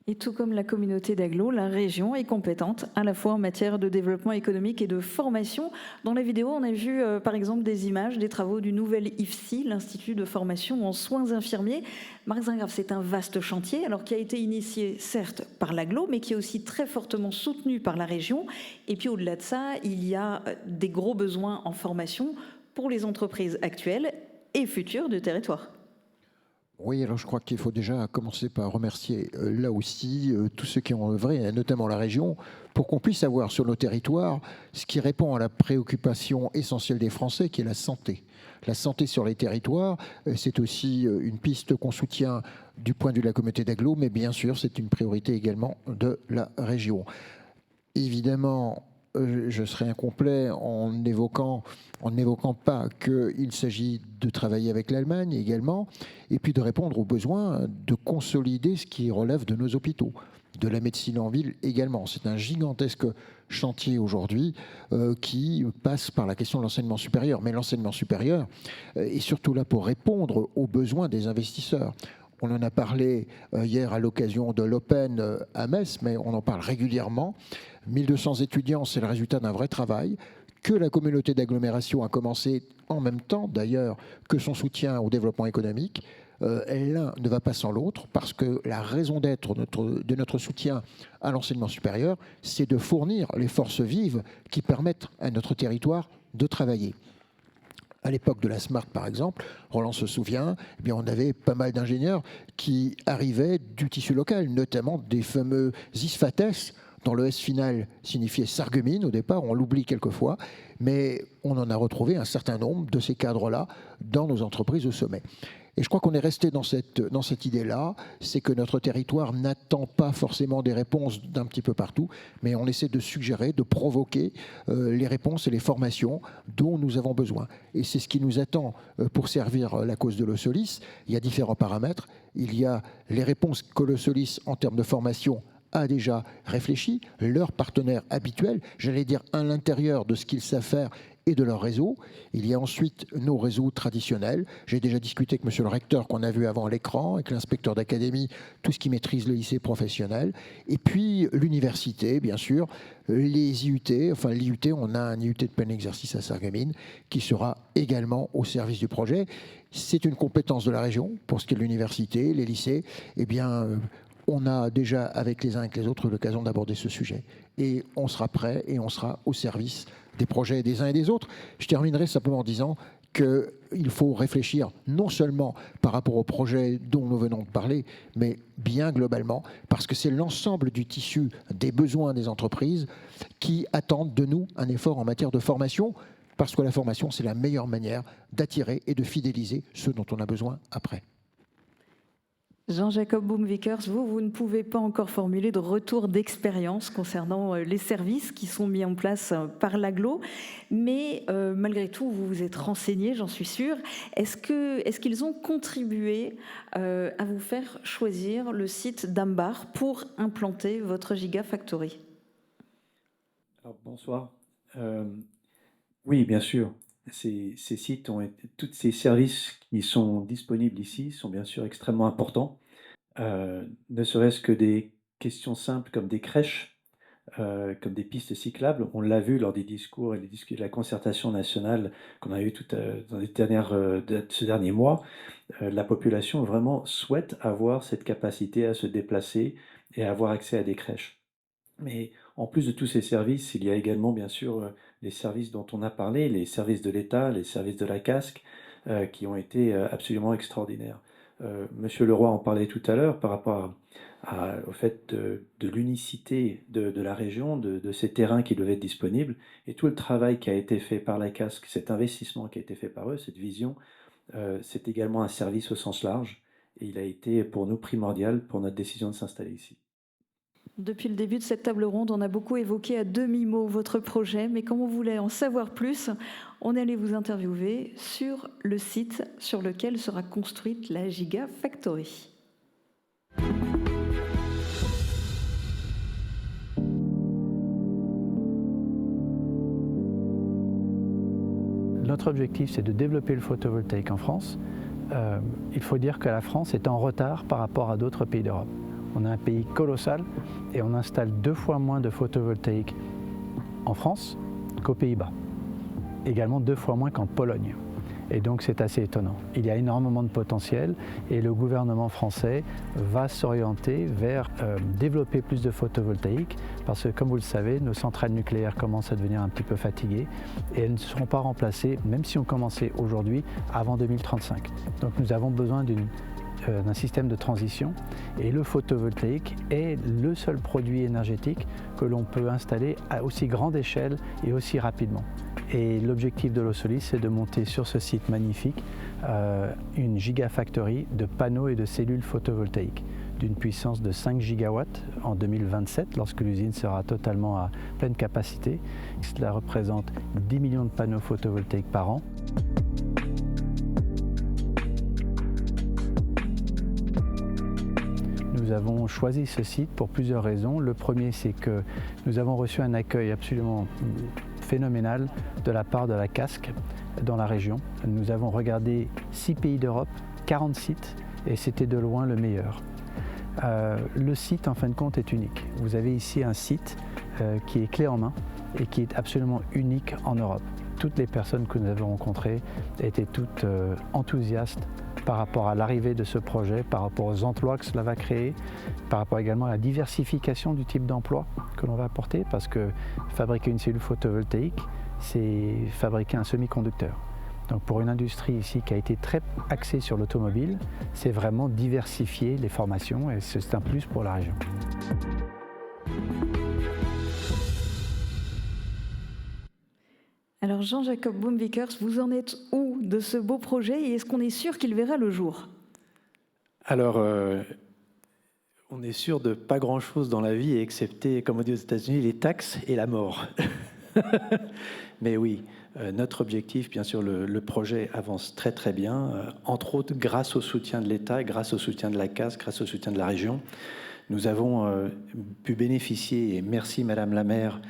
Et tout comme la communauté d'agglo, la région est compétente à la fois en matière de développement économique et de formation. Dans la vidéo, on a vu par exemple des images des travaux du nouvel IFSI, l'Institut de formation en soins infirmiers. Marc Zingrave, c'est un vaste chantier, alors qui a été initié certes par l'agglo, mais qui est aussi très fortement soutenu par la région. Et puis au-delà de ça, il y a des gros besoins en formation pour les entreprises actuelles et futures du territoire. Oui, alors je crois qu'il faut déjà commencer par remercier là aussi tous ceux qui ont œuvré, notamment la région, pour qu'on puisse avoir sur nos territoires ce qui répond à la préoccupation essentielle des Français, qui est la santé. La santé sur les territoires, c'est aussi une piste qu'on soutient du point de vue de la communauté d'agglo, mais bien sûr, c'est une priorité également de la région. Évidemment, je serais incomplet en n'évoquant pas qu'il s'agit de travailler avec l'Allemagne également, et puis de répondre aux besoins de consolider ce qui relève de nos hôpitaux, de la médecine en ville également. C'est un gigantesque chantier aujourd'hui qui passe par la question de l'enseignement supérieur. Mais l'enseignement supérieur est surtout là pour répondre aux besoins des investisseurs. On en a parlé hier à l'occasion de l'Open à Metz, mais on en parle régulièrement. 1200 étudiants, c'est le résultat d'un vrai travail que la communauté d'agglomération a commencé en même temps, d'ailleurs, que son soutien au développement économique. L'un ne va pas sans l'autre, parce que la raison d'être de notre soutien à l'enseignement supérieur, c'est de fournir les forces vives qui permettent à notre territoire de travailler. À l'époque de la Smart, par exemple, Roland se souvient, eh bien, on avait pas mal d'ingénieurs qui arrivaient du tissu local, notamment des fameux ISFATES, dont le S final signifiait Sarreguemines au départ, on l'oublie quelquefois, mais on en a retrouvé un certain nombre de ces cadres-là dans nos entreprises au sommet. Et je crois qu'on est resté dans cette idée-là, c'est que notre territoire n'attend pas forcément des réponses d'un petit peu partout, mais on essaie de suggérer, de provoquer les réponses et les formations dont nous avons besoin. Et c'est ce qui nous attend pour servir la cause de Le Solis. Il y a différents paramètres. Il y a les réponses que Le Solis, en termes de formation, a déjà réfléchi, leurs partenaires habituels, j'allais dire à l'intérieur de ce qu'ils savent faire et de leur réseau. Il y a ensuite nos réseaux traditionnels. J'ai déjà discuté avec monsieur le recteur qu'on a vu avant à l'écran, avec l'inspecteur d'académie, tout ce qui maîtrise le lycée professionnel. Et puis l'université, bien sûr, les IUT, enfin l'IUT, on a un IUT de plein exercice à Sarreguemines qui sera également au service du projet. C'est une compétence de la région pour ce qui est de l'université, les lycées. Eh bien, on a déjà, avec les uns et avec les autres, l'occasion d'aborder ce sujet. Et on sera prêt et on sera au service des projets des uns et des autres. Je terminerai simplement en disant qu'il faut réfléchir non seulement par rapport au projet dont nous venons de parler, mais bien globalement, parce que c'est l'ensemble du tissu des besoins des entreprises qui attendent de nous un effort en matière de formation, parce que la formation, c'est la meilleure manière d'attirer et de fidéliser ceux dont on a besoin après. Jean-Jacob Boom-Vickers, vous ne pouvez pas encore formuler de retour d'expérience concernant les services qui sont mis en place par l'Agglo, mais malgré tout, vous vous êtes renseigné, j'en suis sûre. Est-ce qu'ils ont contribué à vous faire choisir le site d'Ambar pour implanter votre Gigafactory? Alors, bonsoir. Oui, bien sûr. Ces sites tous ces services qui sont disponibles ici sont bien sûr extrêmement importants. Ne serait-ce que des questions simples comme des crèches, comme des pistes cyclables. On l'a vu lors des discours et de la concertation nationale qu'on a eu dans ce dernier mois. La population vraiment souhaite avoir cette capacité à se déplacer et à avoir accès à des crèches. Mais en plus de tous ces services, il y a également bien sûr les services dont on a parlé, les services de l'État, les services de la CASC, qui ont été absolument extraordinaires. Monsieur Leroy en parlait tout à l'heure par rapport au fait de l'unicité de la région, de ces terrains qui devaient être disponibles, et tout le travail qui a été fait par la CASC, cet investissement qui a été fait par eux, cette vision, c'est également un service au sens large, et il a été pour nous primordial pour notre décision de s'installer ici. Depuis le début de cette table ronde, on a beaucoup évoqué à demi-mot votre projet, mais comme on voulait en savoir plus, on est allé vous interviewer sur le site sur lequel sera construite la Gigafactory. Notre objectif, c'est de développer le photovoltaïque en France. Il faut dire que la France est en retard par rapport à d'autres pays d'Europe. On est un pays colossal et on installe 2 fois moins de photovoltaïque en France qu'aux Pays-Bas. Également 2 fois moins qu'en Pologne. Et donc c'est assez étonnant. Il y a énormément de potentiel et le gouvernement français va s'orienter vers développer plus de photovoltaïque parce que comme vous le savez, nos centrales nucléaires commencent à devenir un petit peu fatiguées et elles ne seront pas remplacées, même si on commençait aujourd'hui, avant 2035. Donc nous avons besoin d'un système de transition et le photovoltaïque est le seul produit énergétique que l'on peut installer à aussi grande échelle et aussi rapidement. Et l'objectif de l'Ausolis, c'est de monter sur ce site magnifique une gigafactory de panneaux et de cellules photovoltaïques d'une puissance de 5 gigawatts en 2027 lorsque l'usine sera totalement à pleine capacité. Cela représente 10 millions de panneaux photovoltaïques par an. Nous avons choisi ce site pour plusieurs raisons. Le premier, c'est que nous avons reçu un accueil absolument phénoménal de la part de la CASC dans la région. Nous avons regardé 6 pays d'Europe, 40 sites, et c'était de loin le meilleur. Le site, en fin de compte, est unique. Vous avez ici un site qui est clé en main et qui est absolument unique en Europe. Toutes les personnes que nous avons rencontrées étaient toutes enthousiastes par rapport à l'arrivée de ce projet, par rapport aux emplois que cela va créer, par rapport également à la diversification du type d'emploi que l'on va apporter, parce que fabriquer une cellule photovoltaïque, c'est fabriquer un semi-conducteur. Donc pour une industrie ici qui a été très axée sur l'automobile, c'est vraiment diversifier les formations et c'est un plus pour la région. Alors Jean-Jacob Boom-Vickers, vous en êtes où de ce beau projet et est-ce qu'on est sûr qu'il verra le jour? Alors, on est sûr de pas grand-chose dans la vie, excepté, comme on dit aux États-Unis, les taxes et la mort. Mais oui, notre objectif, bien sûr, le projet avance très très bien, entre autres grâce au soutien de l'État, grâce au soutien de la CAS, grâce au soutien de la région. Nous avons pu bénéficier, et merci Madame la maire,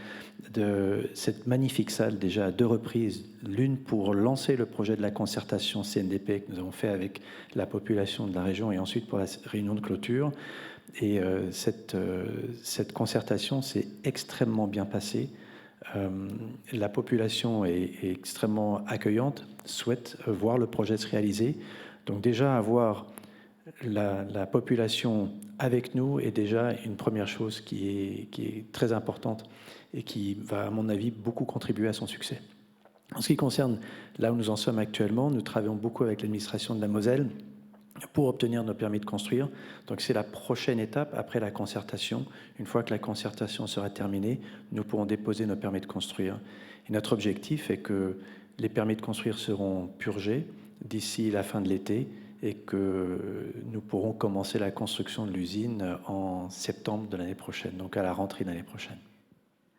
de cette magnifique salle déjà à 2 reprises, l'une pour lancer le projet de la concertation CNDP que nous avons fait avec la population de la région et ensuite pour la réunion de clôture. Et cette concertation s'est extrêmement bien passée. La population est extrêmement accueillante, souhaite voir le projet se réaliser. Donc déjà avoir la population avec nous est déjà une première chose qui est très importante et qui va, à mon avis, beaucoup contribuer à son succès. En ce qui concerne là où nous en sommes actuellement, nous travaillons beaucoup avec l'administration de la Moselle pour obtenir nos permis de construire. Donc c'est la prochaine étape après la concertation. Une fois que la concertation sera terminée, nous pourrons déposer nos permis de construire. Et notre objectif est que les permis de construire seront purgés d'ici la fin de l'été et que nous pourrons commencer la construction de l'usine en septembre de l'année prochaine, donc à la rentrée de l'année prochaine.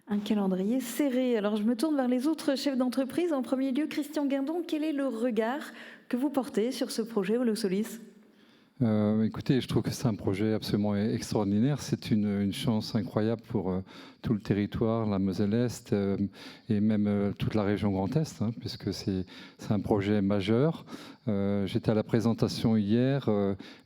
Un calendrier serré. Alors je me tourne vers les autres chefs d'entreprise. En premier lieu, Christian Guindon, quel est le regard que vous portez sur ce projet Holosolis ? Écoutez, je trouve que c'est un projet absolument extraordinaire. C'est une chance incroyable pour tout le territoire, la Moselle-Est et même toute la région Grand Est, hein, puisque c'est un projet majeur. J'étais à la présentation hier,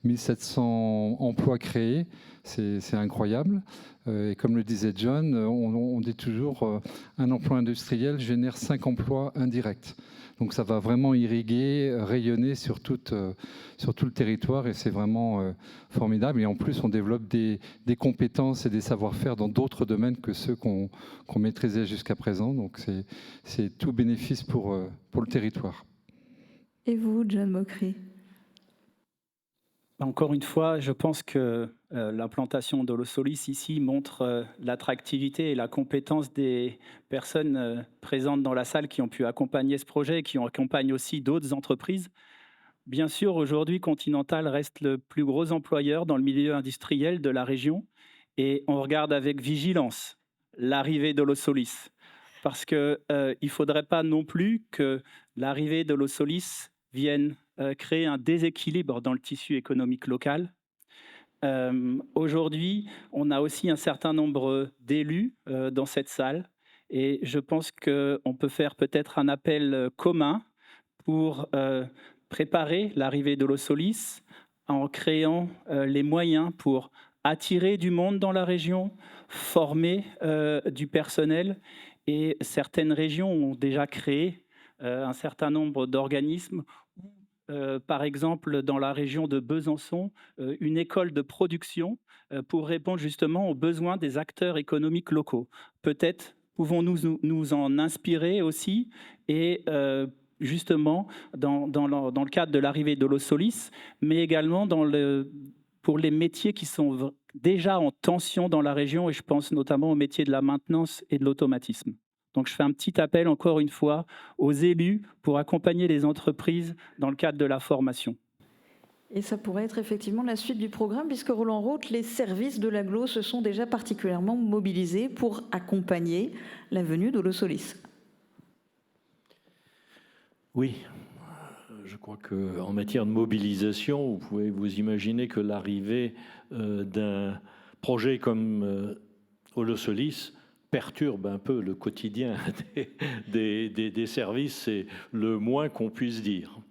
1700 emplois créés, c'est incroyable. Et comme le disait John, on dit toujours un emploi industriel génère 5 emplois indirects. Donc ça va vraiment irriguer, rayonner sur tout le territoire et c'est vraiment formidable. Et en plus, on développe des compétences et des savoir-faire dans d'autres domaines que ceux qu'on maîtrisait jusqu'à présent. Donc c'est tout bénéfice pour le territoire. Et vous, John Mokry ? Encore une fois, je pense que l'implantation d'Holosolis ici montre l'attractivité et la compétence des personnes présentes dans la salle qui ont pu accompagner ce projet et qui accompagnent aussi d'autres entreprises. Bien sûr, aujourd'hui, Continental reste le plus gros employeur dans le milieu industriel de la région et on regarde avec vigilance l'arrivée d'Holosolis parce qu'il ne faudrait pas non plus que l'arrivée d'Holosolis vienne créer un déséquilibre dans le tissu économique local. Aujourd'hui, on a aussi un certain nombre d'élus dans cette salle et je pense qu'on peut faire peut-être un appel commun pour préparer l'arrivée d'Holosolis en créant les moyens pour attirer du monde dans la région, former du personnel et certaines régions ont déjà créé un certain nombre d'organismes. Par exemple, dans la région de Besançon, une école de production pour répondre justement aux besoins des acteurs économiques locaux. Peut-être pouvons-nous nous en inspirer aussi et justement dans le cadre de l'arrivée d'Holosolis, mais également pour les métiers qui sont déjà en tension dans la région, et je pense notamment aux métiers de la maintenance et de l'automatisme. Donc je fais un petit appel encore une fois aux élus pour accompagner les entreprises dans le cadre de la formation. Et ça pourrait être effectivement la suite du programme, puisque Roland Roth, les services de l'Agglo se sont déjà particulièrement mobilisés pour accompagner la venue d'Holosolis. Oui, je crois qu'en matière de mobilisation, vous pouvez vous imaginer que l'arrivée d'un projet comme Holosolis perturbe un peu le quotidien des services, c'est le moins qu'on puisse dire.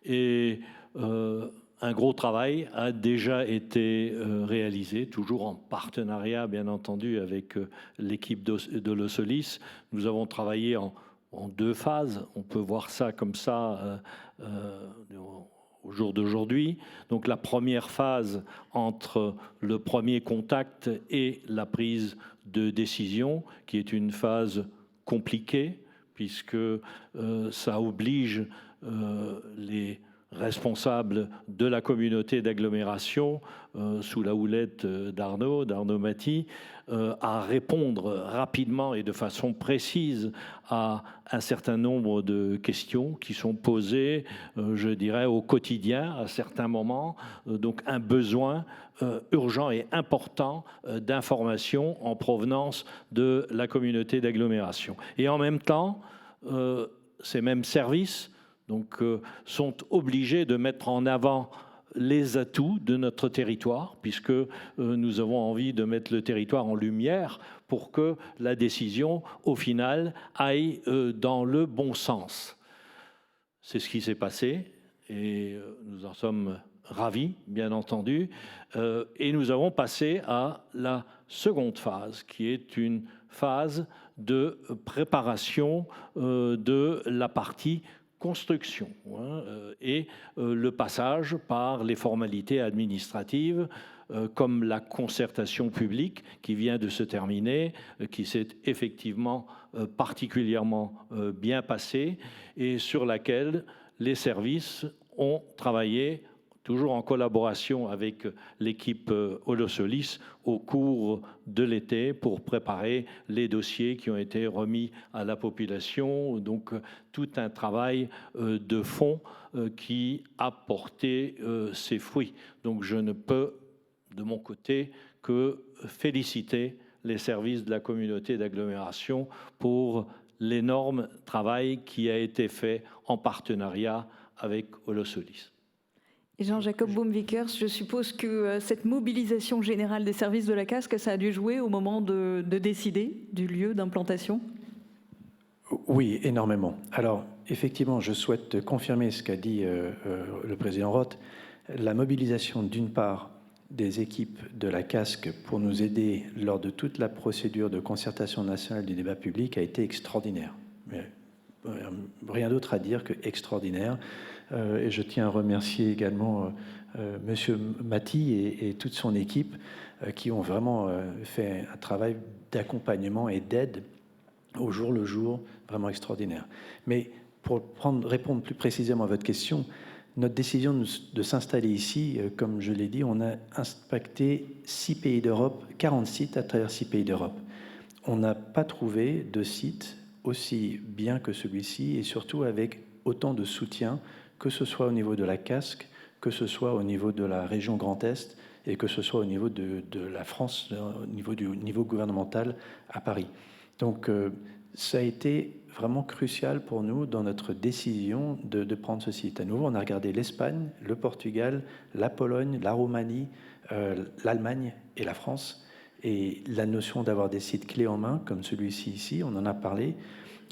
Et un gros travail a déjà été réalisé, toujours en partenariat, bien entendu, avec l'équipe d'Holosolis. Nous avons travaillé en 2 phases, on peut voir ça comme ça au jour d'aujourd'hui. Donc la première phase entre le premier contact et la prise de décision, qui est une phase compliquée, puisque ça oblige les responsables de la communauté d'agglomération, sous la houlette d'Arnaud Maty, à répondre rapidement et de façon précise à un certain nombre de questions qui sont posées, je dirais, au quotidien, à certains moments. Donc un besoin urgent et important d'information en provenance de la communauté d'agglomération. Et en même temps, ces mêmes services sont obligés de mettre en avant les atouts de notre territoire, puisque nous avons envie de mettre le territoire en lumière pour que la décision, au final, aille dans le bon sens. C'est ce qui s'est passé et nous en sommes ravis, bien entendu. Et nous avons passé à la seconde phase, qui est une phase de préparation de la partie construction et le passage par les formalités administratives comme la concertation publique qui vient de se terminer, qui s'est effectivement particulièrement bien passée et sur laquelle les services ont travaillé toujours en collaboration avec l'équipe Holosolis au cours de l'été pour préparer les dossiers qui ont été remis à la population. Donc tout un travail de fond qui a porté ses fruits. Donc je ne peux, de mon côté, que féliciter les services de la communauté d'agglomération pour l'énorme travail qui a été fait en partenariat avec Holosolis. Et Jean-Jacob Boom-Vickers, je suppose que cette mobilisation générale des services de la casque, ça a dû jouer au moment de décider du lieu d'implantation ? Oui, énormément. Alors, effectivement, je souhaite confirmer ce qu'a dit le président Roth. La mobilisation, d'une part, des équipes de la casque pour nous aider lors de toute la procédure de concertation nationale du débat public a été extraordinaire. Mais rien d'autre à dire que extraordinaire. Et je tiens à remercier également Monsieur Maty et toute son équipe qui ont vraiment fait un travail d'accompagnement et d'aide au jour le jour vraiment extraordinaire. Mais pour répondre plus précisément à votre question, notre décision de s'installer ici, comme je l'ai dit, on a impacté 6 pays d'Europe, 40 sites à travers 6 pays d'Europe. On n'a pas trouvé de site aussi bien que celui-ci et surtout avec autant de soutien, que ce soit au niveau de la casque, que ce soit au niveau de la région Grand Est et que ce soit au niveau de la France, au niveau gouvernemental à Paris. Donc ça a été vraiment crucial pour nous dans notre décision de prendre ce site. À nouveau, on a regardé l'Espagne, le Portugal, la Pologne, la Roumanie, l'Allemagne et la France. Et la notion d'avoir des sites clés en main, comme celui-ci ici, on en a parlé,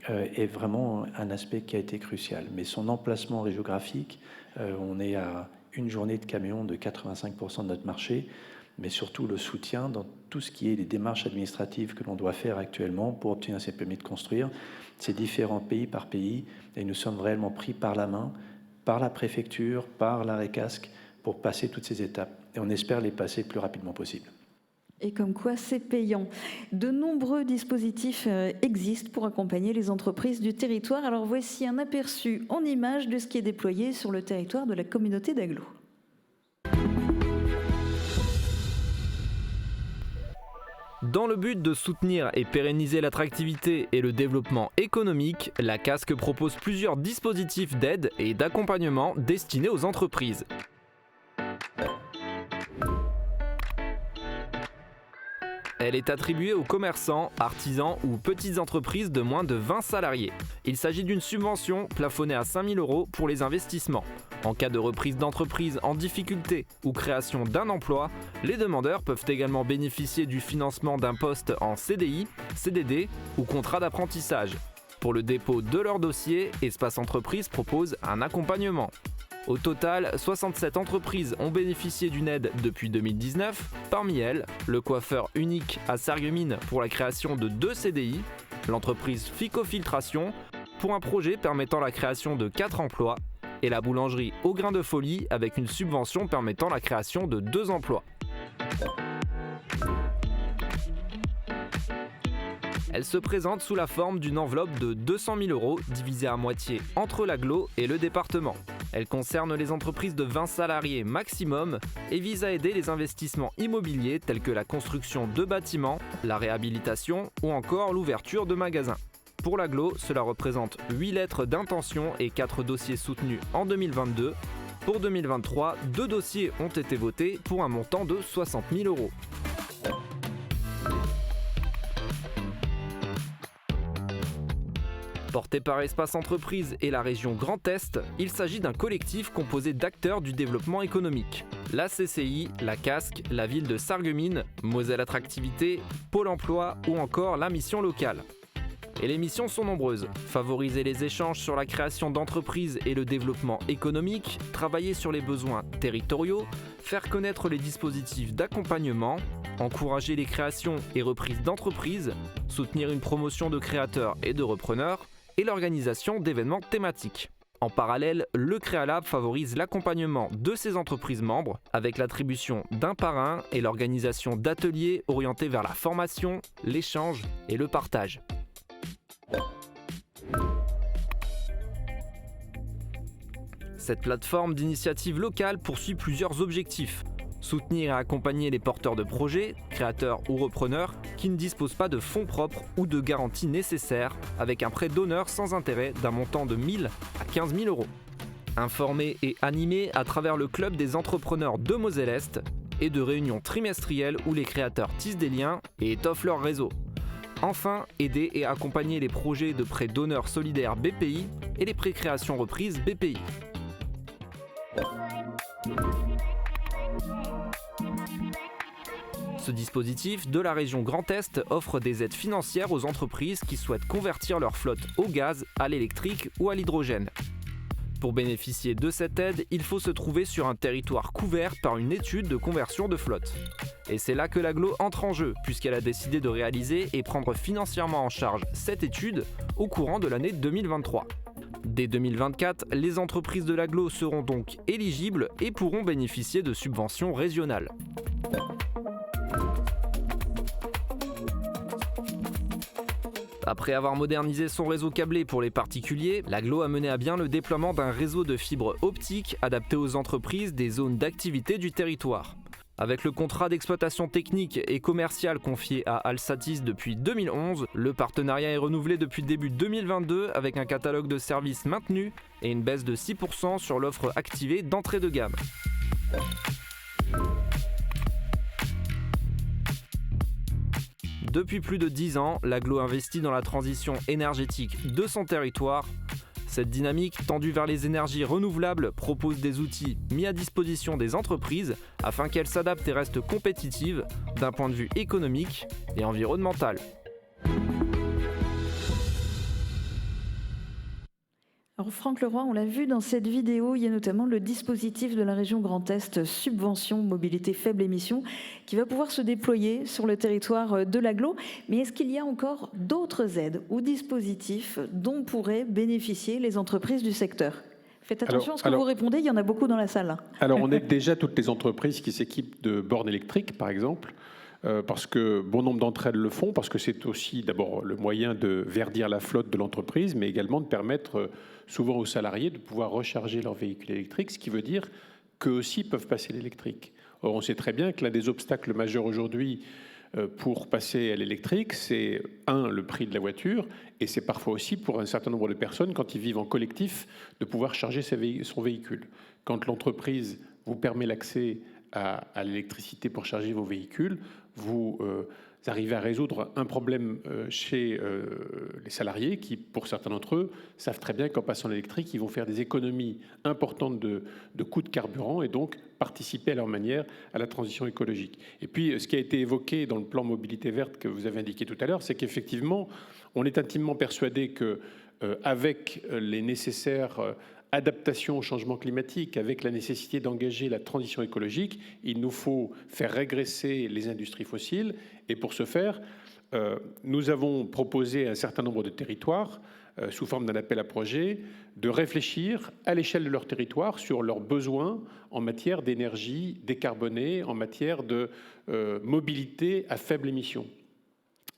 est vraiment un aspect qui a été crucial. Mais son emplacement géographique, on est à une journée de camion de 85% de notre marché, mais surtout le soutien dans tout ce qui est les démarches administratives que l'on doit faire actuellement pour obtenir ces permis de construire. C'est différents pays par pays, et nous sommes réellement pris par la main, par la préfecture, par l'arrêt casque, pour passer toutes ces étapes. Et on espère les passer le plus rapidement possible. Et comme quoi c'est payant. De nombreux dispositifs existent pour accompagner les entreprises du territoire. Alors voici un aperçu en images de ce qui est déployé sur le territoire de la communauté d'Agglo. Dans le but de soutenir et pérenniser l'attractivité et le développement économique, la casque propose plusieurs dispositifs d'aide et d'accompagnement destinés aux entreprises. Elle est attribuée aux commerçants, artisans ou petites entreprises de moins de 20 salariés. Il s'agit d'une subvention plafonnée à 5 000 € pour les investissements. En cas de reprise d'entreprise en difficulté ou création d'un emploi, les demandeurs peuvent également bénéficier du financement d'un poste en CDI, CDD ou contrat d'apprentissage. Pour le dépôt de leur dossier, Espace Entreprise propose un accompagnement. Au total, 67 entreprises ont bénéficié d'une aide depuis 2019. Parmi elles, le coiffeur unique à Sarreguemines pour la création de 2 CDI, l'entreprise Fico Filtration pour un projet permettant la création de 4 emplois et la boulangerie Au Grain de Folie avec une subvention permettant la création de 2 emplois. Elle se présente sous la forme d'une enveloppe de 200 000 € divisée à moitié entre l'agglo et le département. Elle concerne les entreprises de 20 salariés maximum et vise à aider les investissements immobiliers tels que la construction de bâtiments, la réhabilitation ou encore l'ouverture de magasins. Pour l'agglo, cela représente 8 lettres d'intention et 4 dossiers soutenus en 2022. Pour 2023, 2 dossiers ont été votés pour un montant de 60 000 €. Porté par Espace Entreprise et la région Grand Est, il s'agit d'un collectif composé d'acteurs du développement économique. La CCI, la Casque, la ville de Sarreguemines, Moselle Attractivité, Pôle Emploi ou encore la mission locale. Et les missions sont nombreuses. Favoriser les échanges sur la création d'entreprises et le développement économique, travailler sur les besoins territoriaux, faire connaître les dispositifs d'accompagnement, encourager les créations et reprises d'entreprises, soutenir une promotion de créateurs et de repreneurs, et l'organisation d'événements thématiques. En parallèle, le Créalab favorise l'accompagnement de ses entreprises membres avec l'attribution d'un parrain et l'organisation d'ateliers orientés vers la formation, l'échange et le partage. Cette plateforme d'initiative locale poursuit plusieurs objectifs. Soutenir et accompagner les porteurs de projets, créateurs ou repreneurs qui ne disposent pas de fonds propres ou de garanties nécessaires avec un prêt d'honneur sans intérêt d'un montant de 1 000 à 15 000 euros. Informer et animer à travers le club des entrepreneurs de Moselle-Est et de réunions trimestrielles où les créateurs tissent des liens et étoffent leur réseau. Enfin, aider et accompagner les projets de prêt d'honneur solidaire BPI et les pré-créations reprises BPI. Ce dispositif de la région Grand Est offre des aides financières aux entreprises qui souhaitent convertir leur flotte au gaz, à l'électrique ou à l'hydrogène. Pour bénéficier de cette aide, il faut se trouver sur un territoire couvert par une étude de conversion de flotte. Et c'est là que l'Agglo entre en jeu, puisqu'elle a décidé de réaliser et prendre financièrement en charge cette étude au courant de l'année 2023. Dès 2024, les entreprises de l'Agglo seront donc éligibles et pourront bénéficier de subventions régionales. Après avoir modernisé son réseau câblé pour les particuliers, l'Agglo a mené à bien le déploiement d'un réseau de fibres optiques adapté aux entreprises des zones d'activité du territoire. Avec le contrat d'exploitation technique et commerciale confié à Alsatis depuis 2011, le partenariat est renouvelé depuis début 2022 avec un catalogue de services maintenu et une baisse de 6% sur l'offre activée d'entrée de gamme. Depuis plus de 10 ans, l'Agglo investit dans la transition énergétique de son territoire. Cette dynamique tendue vers les énergies renouvelables propose des outils mis à disposition des entreprises afin qu'elles s'adaptent et restent compétitives d'un point de vue économique et environnemental. Alors Franck Leroy, on l'a vu dans cette vidéo, il y a notamment le dispositif de la région Grand Est, subvention mobilité faible émission, qui va pouvoir se déployer sur le territoire de l'Agglo. Mais est-ce qu'il y a encore d'autres aides ou dispositifs dont pourraient bénéficier les entreprises du secteur ? Faites attention à ce que vous répondez, il y en a beaucoup dans la salle. Alors on aide déjà toutes les entreprises qui s'équipent de bornes électriques, par exemple, parce que bon nombre d'entre elles le font, parce que c'est aussi d'abord le moyen de verdir la flotte de l'entreprise, mais également de permettre souvent aux salariés de pouvoir recharger leur véhicule électrique, ce qui veut dire qu'eux aussi peuvent passer l'électrique. Or, on sait très bien que l'un des obstacles majeurs aujourd'hui pour passer à l'électrique, c'est le prix de la voiture, et c'est parfois aussi pour un certain nombre de personnes, quand ils vivent en collectif, de pouvoir charger son véhicule. Quand l'entreprise vous permet l'accès à l'électricité pour charger vos véhicules, vous arrivez à résoudre un problème chez les salariés qui, pour certains d'entre eux, savent très bien qu'en passant l'électrique, ils vont faire des économies importantes de coûts de carburant et donc participer à leur manière à la transition écologique. Et puis, ce qui a été évoqué dans le plan mobilité verte que vous avez indiqué tout à l'heure, c'est qu'effectivement, on est intimement persuadé qu'avec les nécessaires adaptation au changement climatique, avec la nécessité d'engager la transition écologique, il nous faut faire régresser les industries fossiles. Et pour ce faire, nous avons proposé à un certain nombre de territoires, sous forme d'un appel à projet, de réfléchir à l'échelle de leur territoire sur leurs besoins en matière d'énergie décarbonée, en matière de mobilité à faible émission.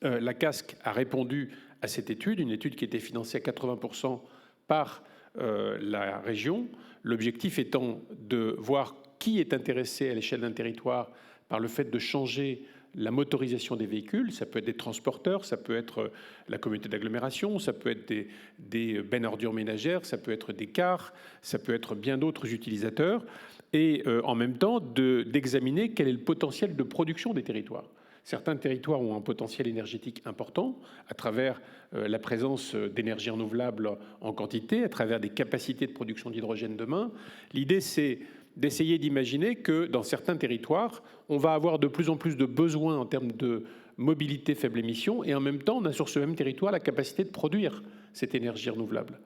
La CASC a répondu à cette étude, une étude qui était financée à 80% par la région, l'objectif étant de voir qui est intéressé à l'échelle d'un territoire par le fait de changer la motorisation des véhicules. Ça peut être des transporteurs, ça peut être la communauté d'agglomération, ça peut être des bennes ordures ménagères, ça peut être des cars, ça peut être bien d'autres utilisateurs, et en même temps d'examiner quel est le potentiel de production des territoires. Certains territoires ont un potentiel énergétique important à travers la présence d'énergie renouvelable en quantité, à travers des capacités de production d'hydrogène demain. L'idée, c'est d'essayer d'imaginer que dans certains territoires, on va avoir de plus en plus de besoins en termes de mobilité faible émission, et en même temps, on a sur ce même territoire la capacité de produire cette énergie renouvelable.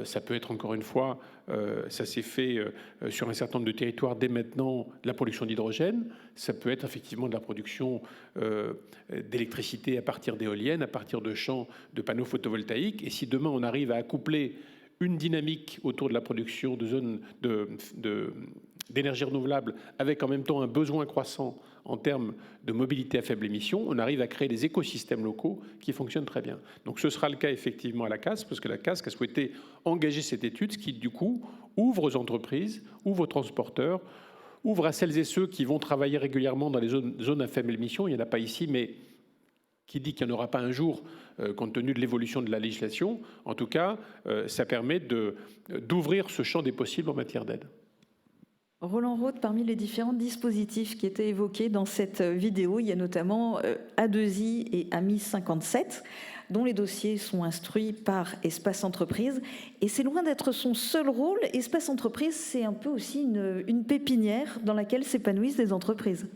Ça peut être, encore une fois, ça s'est fait sur un certain nombre de territoires dès maintenant, de la production d'hydrogène. Ça peut être effectivement de la production d'électricité à partir d'éoliennes, à partir de champs de panneaux photovoltaïques. Et si demain on arrive à accoupler une dynamique autour de la production de zones d'énergie renouvelable, avec en même temps un besoin croissant en termes de mobilité à faible émission, on arrive à créer des écosystèmes locaux qui fonctionnent très bien. Donc ce sera le cas effectivement à la CASC, parce que la CASC a souhaité engager cette étude, ce qui du coup ouvre aux entreprises, ouvre aux transporteurs, ouvre à celles et ceux qui vont travailler régulièrement dans les zones à faible émission. Il n'y en a pas ici, mais qui dit qu'il n'y en aura pas un jour, compte tenu de l'évolution de la législation. En tout cas, ça permet d'ouvrir ce champ des possibles en matière d'aide. Roland Roth, parmi les différents dispositifs qui étaient évoqués dans cette vidéo, il y a notamment A2I et AMI 57, dont les dossiers sont instruits par Espace Entreprise. Et c'est loin d'être son seul rôle. Espace Entreprise, c'est un peu aussi une pépinière dans laquelle s'épanouissent des entreprises.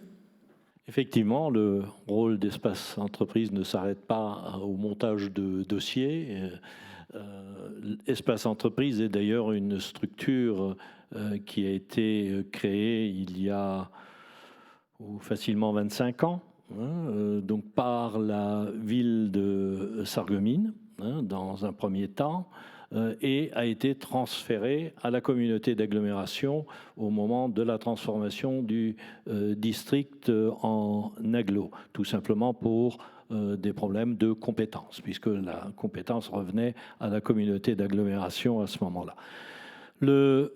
Effectivement, le rôle d'Espace Entreprise ne s'arrête pas au montage de dossiers. Espace Entreprise est d'ailleurs une structure qui a été créée il y a facilement 25 ans, donc par la ville de Sarreguemines, dans un premier temps, et a été transférée à la communauté d'agglomération au moment de la transformation du district en agglo, tout simplement pour des problèmes de compétences, puisque la compétence revenait à la communauté d'agglomération à ce moment-là. Le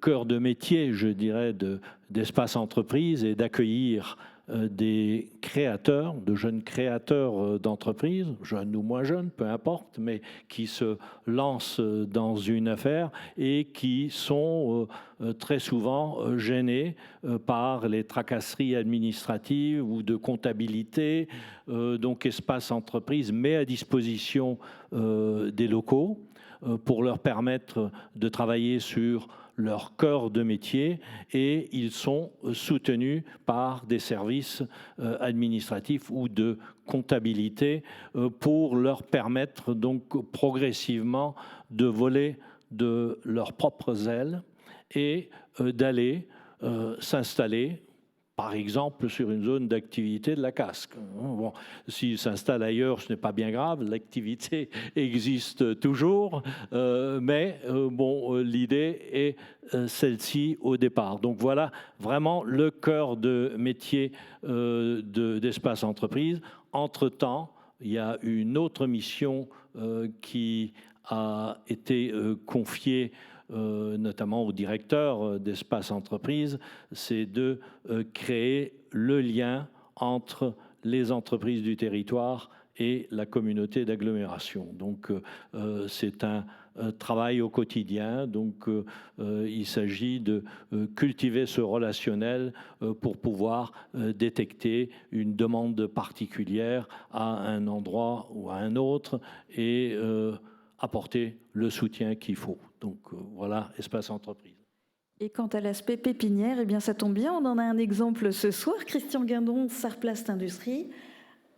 cœur de métier, je dirais, d'Espace Entreprise est d'accueillir des créateurs, de jeunes créateurs d'entreprises, jeunes ou moins jeunes, peu importe, mais qui se lancent dans une affaire et qui sont très souvent gênés par les tracasseries administratives ou de comptabilité. Donc Espace Entreprise met à disposition des locaux pour leur permettre de travailler sur leur cœur de métier, et ils sont soutenus par des services administratifs ou de comptabilité pour leur permettre donc progressivement de voler de leurs propres ailes et d'aller s'installer, par exemple, sur une zone d'activité de la CASC. Bon, s'ils s'installent ailleurs, ce n'est pas bien grave, l'activité existe toujours, mais bon, l'idée est celle-ci au départ. Donc voilà vraiment le cœur de métier d'Espace Entreprise. Entre-temps, il y a une autre mission qui a été confiée notamment au directeur d'Espace Entreprise, c'est de créer le lien entre les entreprises du territoire et la communauté d'agglomération. Donc c'est un travail au quotidien, donc il s'agit de cultiver ce relationnel pour pouvoir détecter une demande particulière à un endroit ou à un autre et apporter le soutien qu'il faut. Donc voilà, Espace Entreprise. Et quant à l'aspect pépinière, eh bien ça tombe bien, on en a un exemple ce soir. Christian Guindon, Sarplast Industrie,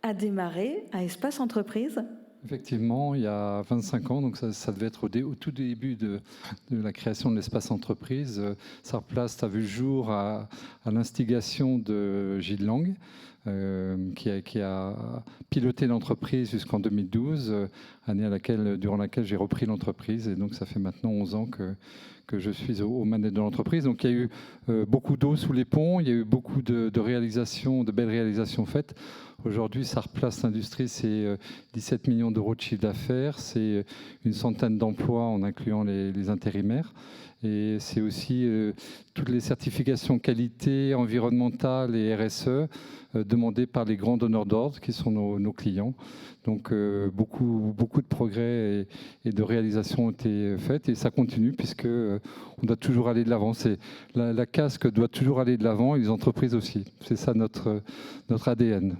a démarré à Espace Entreprise. Effectivement, il y a 25 ans, donc ça devait être au tout début de la création de l'espace entreprise. Sarplast a vu le jour à l'instigation de Gilles Lang, qui a piloté l'entreprise jusqu'en 2012, année durant laquelle j'ai repris l'entreprise. Et donc ça fait maintenant 11 ans que je suis aux manettes de l'entreprise. Donc il y a eu beaucoup d'eau sous les ponts, il y a eu beaucoup de réalisations, de belles réalisations faites. Aujourd'hui, Sarplast Industrie, c'est 17 millions d'euros de chiffre d'affaires, c'est une centaine d'emplois en incluant les intérimaires. Et c'est aussi toutes les certifications qualité, environnementale et RSE demandées par les grands donneurs d'ordre qui sont nos clients. Donc beaucoup de progrès et de réalisations ont été faites et ça continue puisque on doit toujours aller de l'avant. La CASC doit toujours aller de l'avant et les entreprises aussi. C'est ça notre ADN.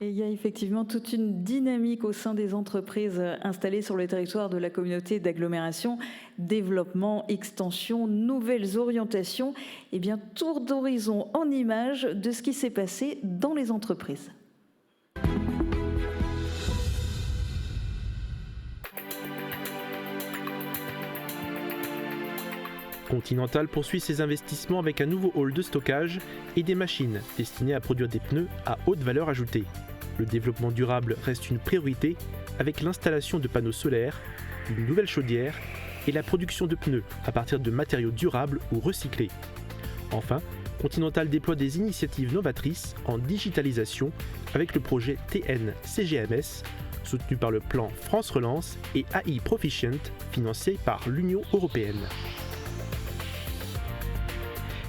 Et il y a effectivement toute une dynamique au sein des entreprises installées sur le territoire de la communauté d'agglomération, développement, extension, nouvelles orientations, et bien tour d'horizon en images de ce qui s'est passé dans les entreprises. Continental poursuit ses investissements avec un nouveau hall de stockage et des machines destinées à produire des pneus à haute valeur ajoutée. Le développement durable reste une priorité avec l'installation de panneaux solaires une nouvelle chaudière et la production de pneus à partir de matériaux durables ou recyclés. Enfin, Continental déploie des initiatives novatrices en digitalisation avec le projet TN-CGMS, soutenu par le plan France Relance et AI Proficient, financé par l'Union européenne.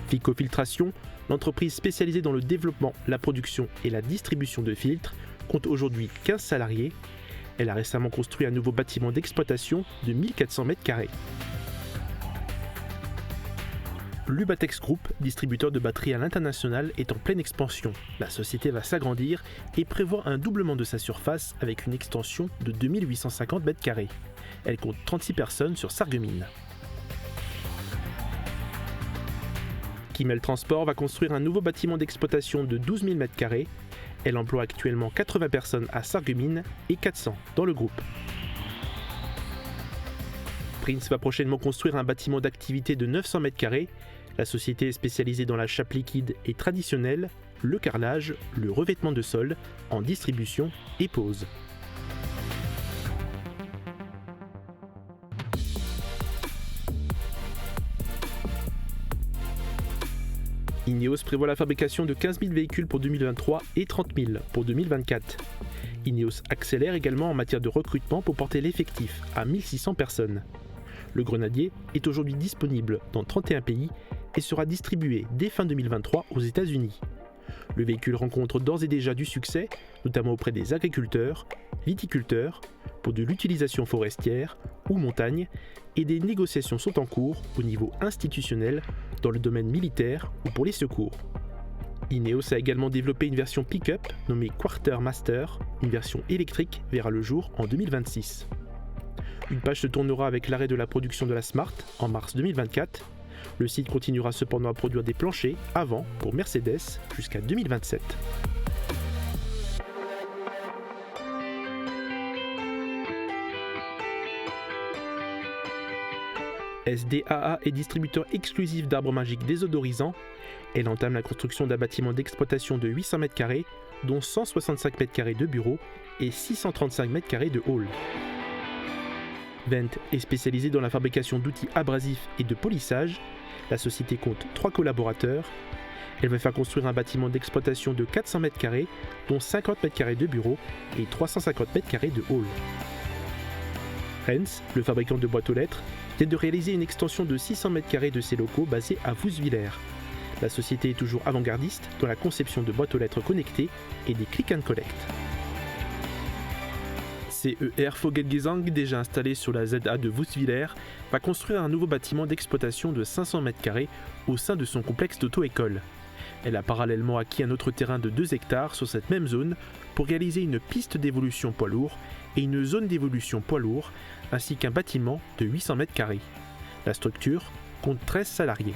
FICO Filtration, l'entreprise spécialisée dans le développement, la production et la distribution de filtres, compte aujourd'hui 15 salariés. Elle a récemment construit un nouveau bâtiment d'exploitation de 1400 m². L'Ubatex Group, distributeur de batteries à l'international, est en pleine expansion. La société va s'agrandir et prévoit un doublement de sa surface avec une extension de 2850 m². Elle compte 36 personnes sur Sarreguemines. Kimmel Transport va construire un nouveau bâtiment d'exploitation de 12 000 m². Elle emploie actuellement 80 personnes à Sarreguemines et 400 dans le groupe. Prince va prochainement construire un bâtiment d'activité de 900 m². La société est spécialisée dans la chape liquide et traditionnelle, le carrelage, le revêtement de sol, en distribution et pose. Ineos prévoit la fabrication de 15 000 véhicules pour 2023 et 30 000 pour 2024. Ineos accélère également en matière de recrutement pour porter l'effectif à 1600 personnes. Le Grenadier est aujourd'hui disponible dans 31 pays et sera distribué dès fin 2023 aux États-Unis. Le véhicule rencontre d'ores et déjà du succès, notamment auprès des agriculteurs, viticulteurs, pour de l'utilisation forestière ou montagne, et des négociations sont en cours au niveau institutionnel, dans le domaine militaire ou pour les secours. Ineos a également développé une version pick-up nommée Quartermaster, une version électrique verra le jour en 2026. Une page se tournera avec l'arrêt de la production de la Smart en mars 2024. Le site continuera cependant à produire des planchers avant pour Mercedes jusqu'à 2027. SDAA est distributeur exclusif d'arbres magiques désodorisants. Elle entame la construction d'un bâtiment d'exploitation de 800 m², dont 165 m² de bureaux et 635 m² de hall. Vent est spécialisée dans la fabrication d'outils abrasifs et de polissage. La société compte 3 collaborateurs. Elle va faire construire un bâtiment d'exploitation de 400 m², dont 50 m² de bureaux et 350 m² de hall. Rens, le fabricant de boîtes aux lettres, vient de réaliser une extension de 600 m² de ses locaux basés à Woeswiller. La société est toujours avant-gardiste dans la conception de boîtes aux lettres connectées et des click and collect. CER Vogelgesang, déjà installé sur la ZA de Woeswiller, va construire un nouveau bâtiment d'exploitation de 500 m² au sein de son complexe d'auto-école. Elle a parallèlement acquis un autre terrain de 2 hectares sur cette même zone pour réaliser une piste d'évolution poids lourd et une zone d'évolution poids lourd, ainsi qu'un bâtiment de 800 m². La structure compte 13 salariés.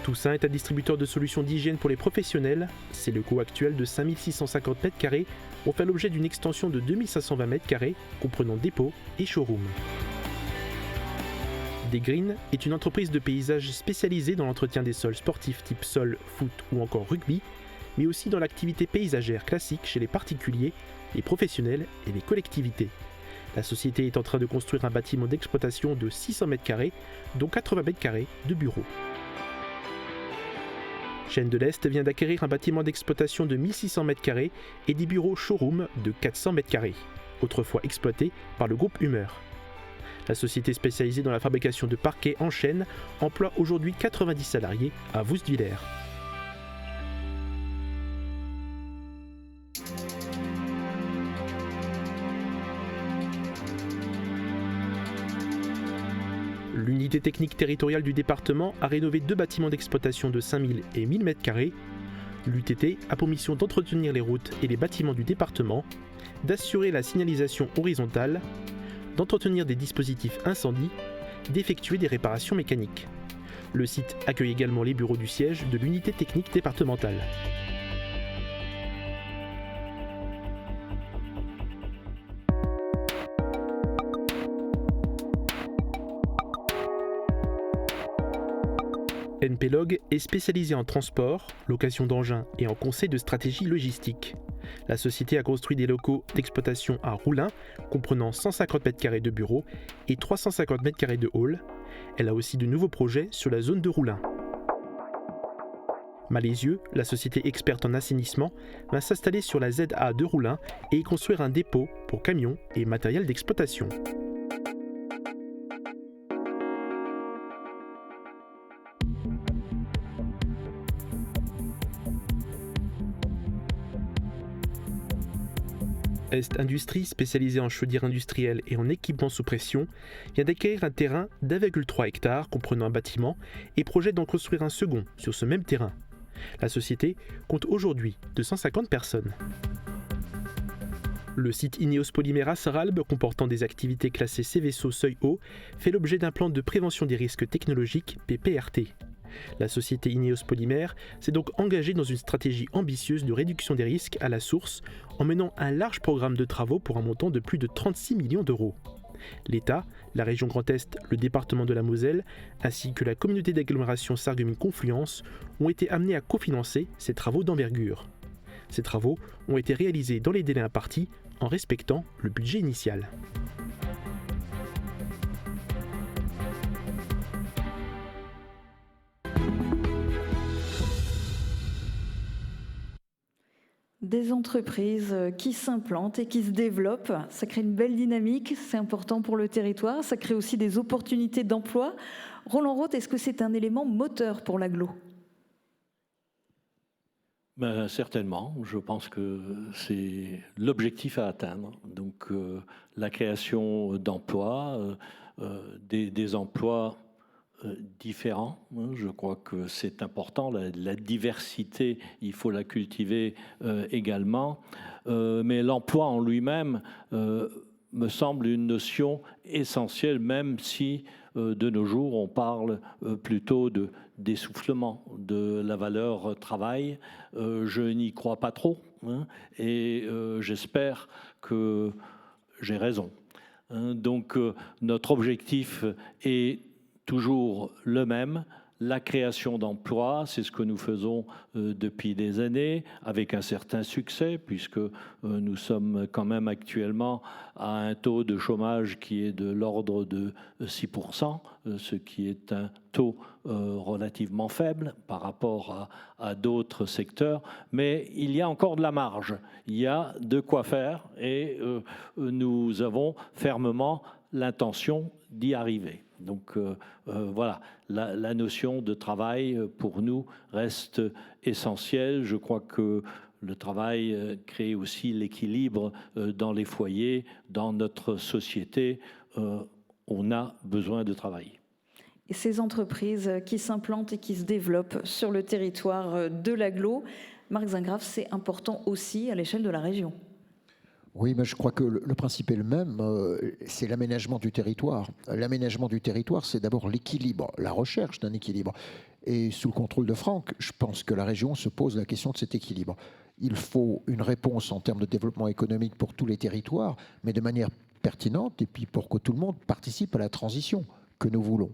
Toussaint est un distributeur de solutions d'hygiène pour les professionnels. Ses locaux actuels de 5650 m² ont fait l'objet d'une extension de 2520 m², comprenant dépôt et showroom. Desgreen est une entreprise de paysage spécialisée dans l'entretien des sols sportifs type sol, foot ou encore rugby, mais aussi dans l'activité paysagère classique chez les particuliers, les professionnels et les collectivités. La société est en train de construire un bâtiment d'exploitation de 600 m², dont 80 m² de bureaux. Chaîne de l'Est vient d'acquérir un bâtiment d'exploitation de 1600 m² et des bureaux showroom de 400 m², autrefois exploités par le groupe Humeur. La société spécialisée dans la fabrication de parquets en chêne emploie aujourd'hui 90 salariés à Woeswiller. L'unité technique territoriale du département a rénové 2 bâtiments d'exploitation de 5000 et 1000 m². L'UTT a pour mission d'entretenir les routes et les bâtiments du département, d'assurer la signalisation horizontale, d'entretenir des dispositifs incendie, d'effectuer des réparations mécaniques. Le site accueille également les bureaux du siège de l'unité technique départementale. NPLog est spécialisée en transport, location d'engins et en conseil de stratégie logistique. La société a construit des locaux d'exploitation à Roulin, comprenant 150 m² de bureaux et 350 m² de hall. Elle a aussi de nouveaux projets sur la zone de Roulin. Malézieux, la société experte en assainissement, va s'installer sur la ZA de Roulin et y construire un dépôt pour camions et matériel d'exploitation. Est Industrie, spécialisée en chaudière industrielle et en équipement sous pression, vient d'acquérir un terrain d'1,3 hectare comprenant un bâtiment et projette d'en construire un second sur ce même terrain. La société compte aujourd'hui 250 personnes. Le site Ineos Polymère à Sarralbe, comportant des activités classées Cveso Seuil Haut, fait l'objet d'un plan de prévention des risques technologiques PPRT. La société Ineos Polymère s'est donc engagée dans une stratégie ambitieuse de réduction des risques à la source en menant un large programme de travaux pour un montant de plus de 36 millions d'euros. L'État, la région Grand Est, le département de la Moselle, ainsi que la communauté d'agglomération Sarreguemines-Confluence ont été amenés à cofinancer ces travaux d'envergure. Ces travaux ont été réalisés dans les délais impartis en respectant le budget initial. Des entreprises qui s'implantent et qui se développent, ça crée une belle dynamique, c'est important pour le territoire, ça crée aussi des opportunités d'emploi. Roland Roth, est-ce que c'est un élément moteur pour l'agglo ? Certainement, je pense que c'est l'objectif à atteindre. Donc la création d'emplois, des emplois différents. Je crois que c'est important. La diversité, il faut la cultiver également. Mais l'emploi en lui-même me semble une notion essentielle, même si de nos jours on parle plutôt d'essoufflement de la valeur travail. Je n'y crois pas trop, et j'espère que j'ai raison. Donc notre objectif est toujours le même, la création d'emplois, c'est ce que nous faisons depuis des années, avec un certain succès, puisque nous sommes quand même actuellement à un taux de chômage qui est de l'ordre de 6%, ce qui est un taux relativement faible par rapport à d'autres secteurs, mais il y a encore de la marge, il y a de quoi faire, et nous avons fermement l'intention d'y arriver. Donc voilà, la notion de travail pour nous reste essentielle. Je crois que le travail crée aussi l'équilibre dans les foyers, dans notre société. On a besoin de travailler. Et ces entreprises qui s'implantent et qui se développent sur le territoire de l'agglo, Marc Zingrave, c'est important aussi à l'échelle de la région. Oui, mais je crois que le principe est le même, c'est l'aménagement du territoire. L'aménagement du territoire, c'est d'abord l'équilibre, la recherche d'un équilibre. Et sous le contrôle de Franck, je pense que la région se pose la question de cet équilibre. Il faut une réponse en termes de développement économique pour tous les territoires, mais de manière pertinente, et puis pour que tout le monde participe à la transition que nous voulons.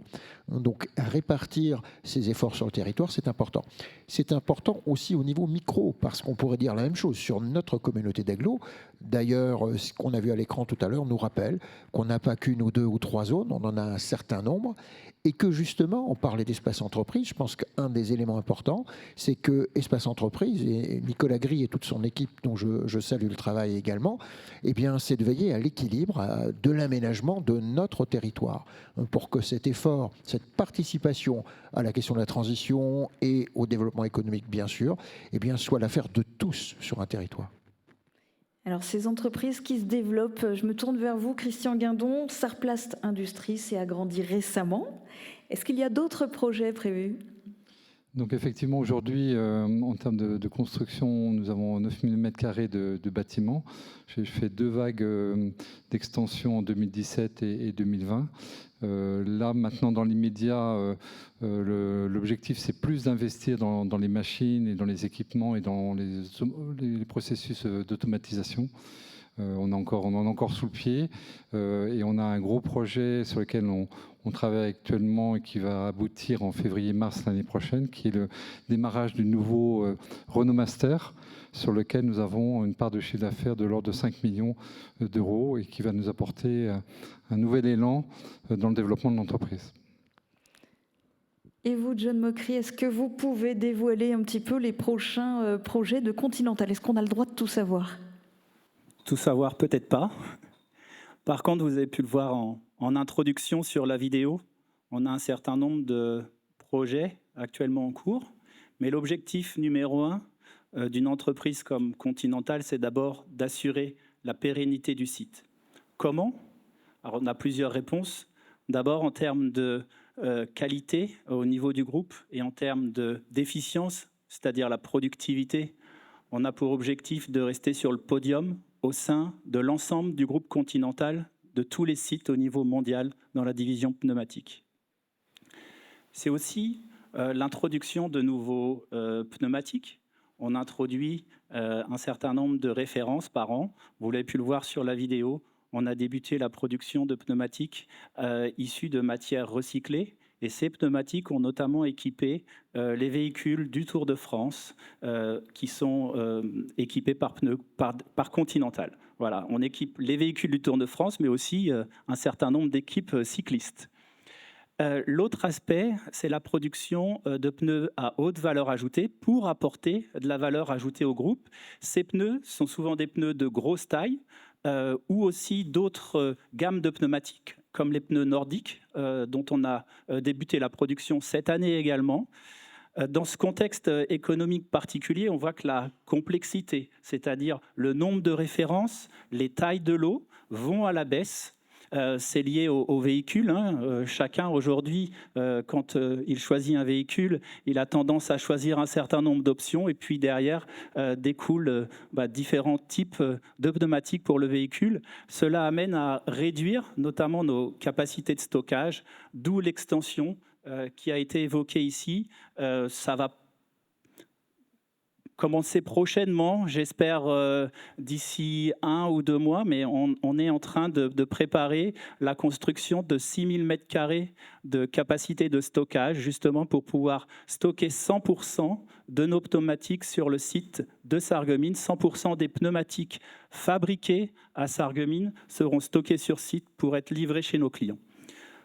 Donc répartir ces efforts sur le territoire, c'est important. C'est important aussi au niveau micro, parce qu'on pourrait dire la même chose sur notre communauté d'agglo. D'ailleurs, ce qu'on a vu à l'écran tout à l'heure nous rappelle qu'on n'a pas qu'une ou deux ou trois zones, on en a un certain nombre, et que justement, on parlait d'espace entreprise. Je pense qu'un des éléments importants, c'est que Espace Entreprise, et Nicolas Gris et toute son équipe, dont je salue le travail également, eh bien, c'est de veiller à l'équilibre de l'aménagement de notre territoire, pour que cet effort, cette participation à la question de la transition et au développement économique, bien sûr, eh bien, soit l'affaire de tous sur un territoire. Alors, ces entreprises qui se développent, je me tourne vers vous, Christian Guindon. Sarplast Industrie s'est agrandi récemment. Est-ce qu'il y a d'autres projets prévus ? Donc effectivement, aujourd'hui, en termes de construction, nous avons 9000 m² de bâtiments. J'ai fait 2 vagues d'extension en 2017 et 2020. Là, maintenant, dans l'immédiat, l'objectif, c'est plus d'investir dans les machines et dans les équipements et dans les processus d'automatisation. on en a encore sous le pied. Et on a un gros projet sur lequel on travaille actuellement et qui va aboutir en février-mars l'année prochaine, qui est le démarrage du nouveau Renault Master, sur lequel nous avons une part de chiffre d'affaires de l'ordre de 5 millions d'euros et qui va nous apporter un nouvel élan dans le développement de l'entreprise. Et vous, John Mokry, est-ce que vous pouvez dévoiler un petit peu les prochains projets de Continental? Est-ce qu'on a le droit de tout savoir? Tout savoir, peut-être pas. Par contre, vous avez pu le voir en introduction sur la vidéo, on a un certain nombre de projets actuellement en cours, mais l'objectif numéro 1 d'une entreprise comme Continental, c'est d'abord d'assurer la pérennité du site. Comment? Alors, on a plusieurs réponses. D'abord, en termes de qualité au niveau du groupe et en termes d'efficience, c'est-à-dire la productivité, on a pour objectif de rester sur le podium au sein de l'ensemble du groupe Continental, de tous les sites au niveau mondial dans la division pneumatique. C'est aussi l'introduction de nouveaux pneumatiques. On introduit un certain nombre de références par an. Vous l'avez pu le voir sur la vidéo. On a débuté la production de pneumatiques issus de matières recyclées. Et ces pneumatiques ont notamment équipé les véhicules du Tour de France qui sont équipés par Continental. Voilà, on équipe les véhicules du Tour de France, mais aussi un certain nombre d'équipes cyclistes. L'autre aspect, c'est la production de pneus à haute valeur ajoutée pour apporter de la valeur ajoutée au groupe. Ces pneus sont souvent des pneus de grosse taille ou aussi d'autres gammes de pneumatiques, comme les pneus nordiques, dont on a débuté la production cette année également. Dans ce contexte économique particulier, on voit que la complexité, c'est-à-dire le nombre de références, les tailles de lots, vont à la baisse. C'est lié au véhicule. Chacun aujourd'hui, quand il choisit un véhicule, il a tendance à choisir un certain nombre d'options et puis derrière découlent différents types de pneumatiques pour le véhicule. Cela amène à réduire notamment nos capacités de stockage, d'où l'extension qui a été évoquée ici. Ça va commencer prochainement, j'espère d'ici 1 ou 2 mois, mais on est en train de préparer la construction de 6000 m² de capacité de stockage, justement pour pouvoir stocker 100% de nos pneumatiques sur le site de Sarreguemines. 100% des pneumatiques fabriqués à Sarreguemines seront stockés sur site pour être livrés chez nos clients.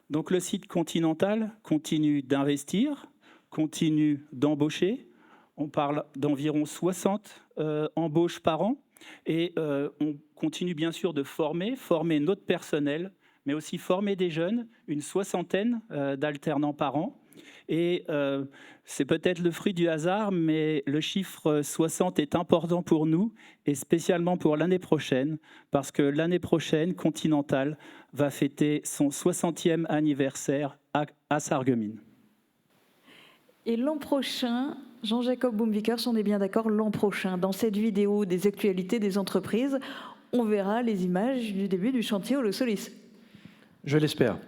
Donc le site Continental continue d'investir, continue d'embaucher. On parle d'environ 60 embauches par an et on continue bien sûr de former notre personnel, mais aussi former des jeunes, une 60aine d'alternants par an. Et c'est peut-être le fruit du hasard, mais le chiffre 60 est important pour nous et spécialement pour l'année prochaine, parce que l'année prochaine, Continental va fêter son 60e anniversaire à Sarreguemines. Et l'an prochain, Jean-Jacob Boomvikers, on est bien d'accord, l'an prochain, dans cette vidéo des actualités des entreprises, on verra les images du début du chantier au Le Solis. Je l'espère.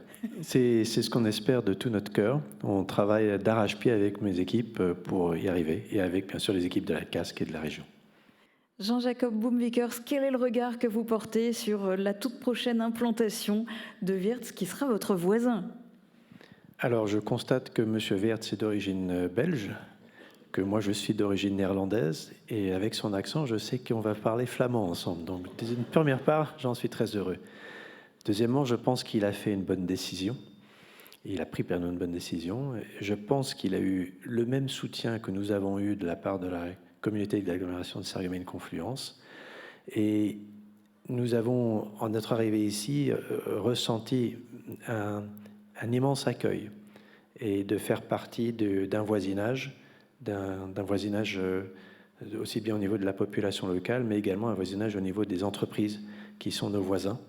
C'est ce qu'on espère de tout notre cœur. On travaille d'arrache-pied avec mes équipes pour y arriver, et avec bien sûr les équipes de la Casque et de la région. Jean-Jacob Boomvikers, quel est le regard que vous portez sur la toute prochaine implantation de Weerts, qui sera votre voisin ? Alors, je constate que M. Weerts est d'origine belge, que moi je suis d'origine néerlandaise, et avec son accent, je sais qu'on va parler flamand ensemble. Donc, une première part, j'en suis très heureux. Deuxièmement, je pense qu'il a fait une bonne décision. Il a pris une bonne décision. Je pense qu'il a eu le même soutien que nous avons eu de la part de la communauté d'agglomération de Sarreguemines-Confluence. Et nous avons, en notre arrivée ici, ressenti un immense accueil et de faire partie d'un voisinage aussi bien au niveau de la population locale, mais également un voisinage au niveau des entreprises qui sont nos voisins.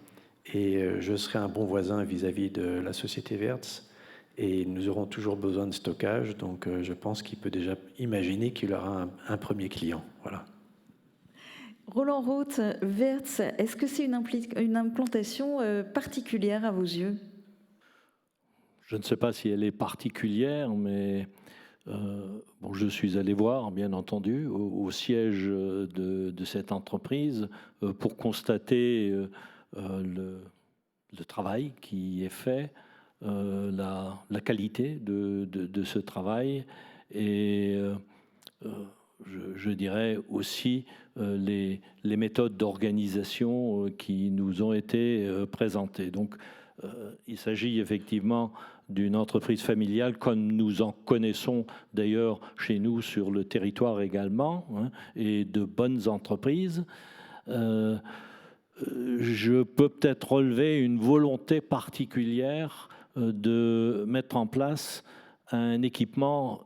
Et je serai un bon voisin vis-à-vis de la société Weerts et nous aurons toujours besoin de stockage, donc je pense qu'il peut déjà imaginer qu'il aura un premier client. Voilà. Roland Roth, Weerts, est-ce que c'est une implantation particulière à vos yeux ? Je ne sais pas si elle est particulière, mais bon, où je suis allé voir, bien entendu, au siège de cette entreprise pour constater le travail qui est fait, la qualité de ce travail et je dirais aussi les méthodes d'organisation qui nous ont été présentées. Donc, il s'agit effectivement d'une entreprise familiale comme nous en connaissons d'ailleurs chez nous sur le territoire également, hein, et de bonnes entreprises. Je peux peut-être relever une volonté particulière de mettre en place un équipement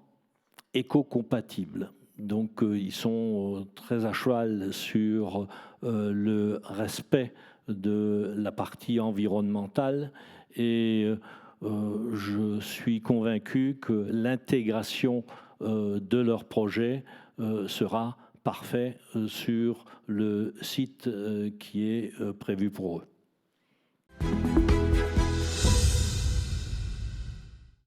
éco-compatible. Donc ils sont très à cheval sur le respect de la partie environnementale et je suis convaincu que l'intégration de leur projet sera parfait sur le site qui est prévu pour eux.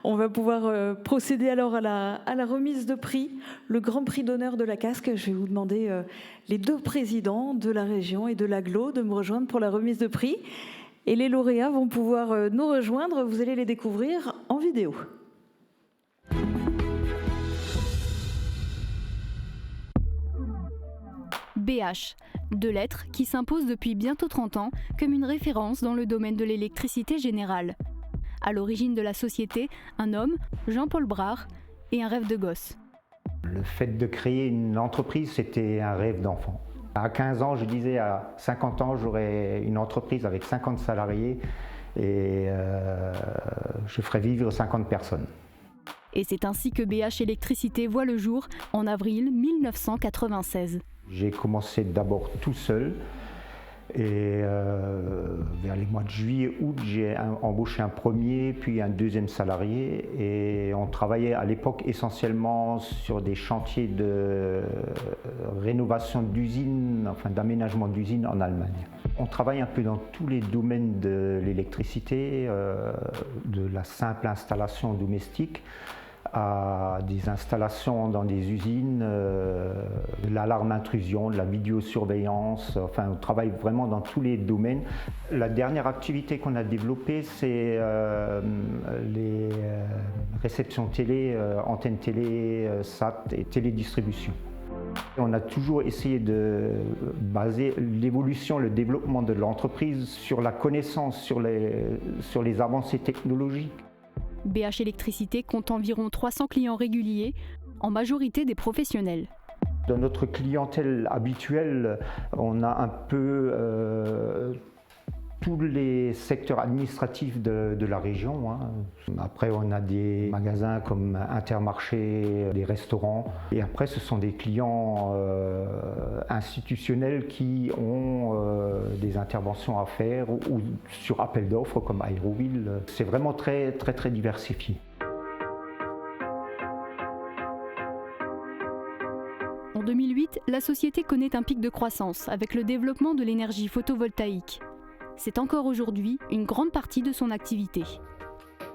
On va pouvoir procéder alors à la remise de prix, le grand prix d'honneur de la casque. Je vais vous demander les deux présidents de la région et de l'agglo de me rejoindre pour la remise de prix. Et les lauréats vont pouvoir nous rejoindre. Vous allez les découvrir en vidéo. BH, deux lettres qui s'imposent depuis bientôt 30 ans comme une référence dans le domaine de l'électricité générale. À l'origine de la société, un homme, Jean-Paul Brard, et un rêve de gosse. Le fait de créer une entreprise, c'était un rêve d'enfant. À 15 ans, je disais à 50 ans, j'aurais une entreprise avec 50 salariés et je ferais vivre 50 personnes. Et c'est ainsi que BH Électricité voit le jour en avril 1996. J'ai commencé d'abord tout seul. Et vers les mois de juillet, août, j'ai embauché un premier, puis un deuxième salarié. Et on travaillait à l'époque essentiellement sur des chantiers de rénovation d'usines, enfin d'aménagement d'usines en Allemagne. On travaille un peu dans tous les domaines de l'électricité, de la simple installation domestique à des installations dans des usines, de l'alarme intrusion, de la vidéosurveillance, enfin on travaille vraiment dans tous les domaines. La dernière activité qu'on a développée, c'est les réceptions télé, antennes télé, SAT et télédistribution. On a toujours essayé de baser l'évolution, le développement de l'entreprise sur la connaissance, sur les avancées technologiques. BH Électricité compte environ 300 clients réguliers, en majorité des professionnels. Dans notre clientèle habituelle, on a un peu tous les secteurs administratifs de la région. Après, on a des magasins comme Intermarché, des restaurants. Et après, ce sont des clients institutionnels qui ont des interventions à faire ou sur appel d'offres comme Aéroville. C'est vraiment très, très, très diversifié. En 2008, la société connaît un pic de croissance avec le développement de l'énergie photovoltaïque. C'est encore aujourd'hui une grande partie de son activité.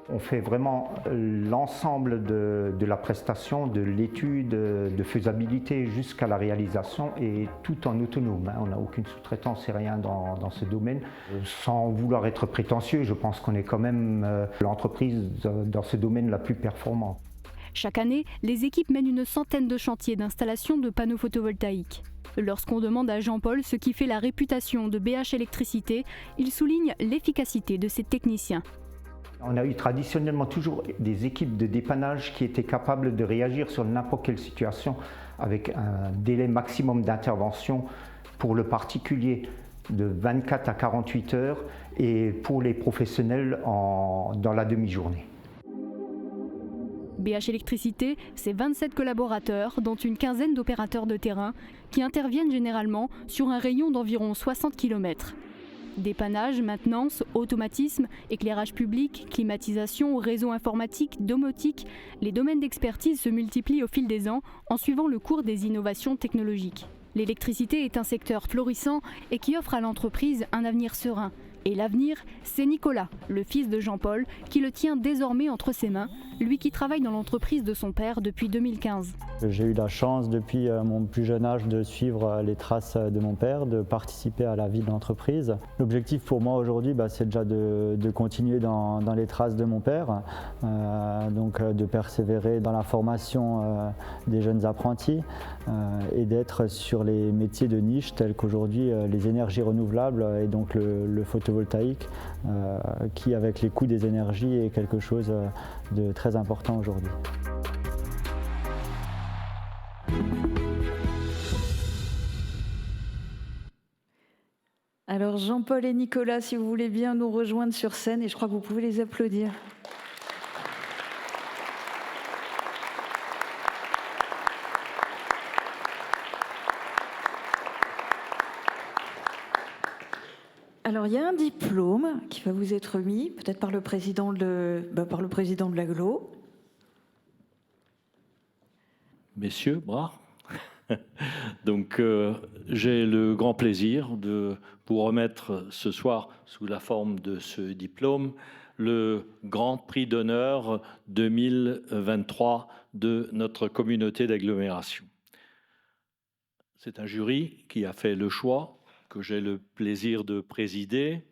On fait vraiment l'ensemble de la prestation, de l'étude de faisabilité jusqu'à la réalisation et tout en autonome. On n'a aucune sous-traitance et rien dans ce domaine. Sans vouloir être prétentieux, je pense qu'on est quand même l'entreprise dans ce domaine la plus performante. Chaque année, les équipes mènent une centaine de chantiers d'installation de panneaux photovoltaïques. Lorsqu'on demande à Jean-Paul ce qui fait la réputation de BH Électricité, il souligne l'efficacité de ses techniciens. On a eu traditionnellement toujours des équipes de dépannage qui étaient capables de réagir sur n'importe quelle situation avec un délai maximum d'intervention pour le particulier de 24 à 48 heures et pour les professionnels dans la demi-journée. BH Électricité, c'est 27 collaborateurs, dont une quinzaine d'opérateurs de terrain, qui interviennent généralement sur un rayon d'environ 60 km. Dépannage, maintenance, automatisme, éclairage public, climatisation, réseau informatique, domotique, les domaines d'expertise se multiplient au fil des ans en suivant le cours des innovations technologiques. L'électricité est un secteur florissant et qui offre à l'entreprise un avenir serein. Et l'avenir, c'est Nicolas, le fils de Jean-Paul, qui le tient désormais entre ses mains lui qui travaille dans l'entreprise de son père depuis 2015. J'ai eu la chance depuis mon plus jeune âge de suivre les traces de mon père, de participer à la vie de l'entreprise. L'objectif pour moi aujourd'hui, c'est déjà de continuer dans les traces de mon père, donc de persévérer dans la formation des jeunes apprentis et d'être sur les métiers de niche tels qu'aujourd'hui les énergies renouvelables et donc le photovoltaïque qui avec les coûts des énergies est quelque chose de très important aujourd'hui. Alors Jean-Paul et Nicolas, si vous voulez bien nous rejoindre sur scène, et je crois que vous pouvez les applaudir. Alors il y a un diplôme qui va vous être remis, peut-être par le président de l'Aglo. Messieurs, bras. Donc, j'ai le grand plaisir de vous remettre ce soir, sous la forme de ce diplôme, le Grand Prix d'honneur 2023 de notre communauté d'agglomération. C'est un jury qui a fait le choix, que j'ai le plaisir de présider.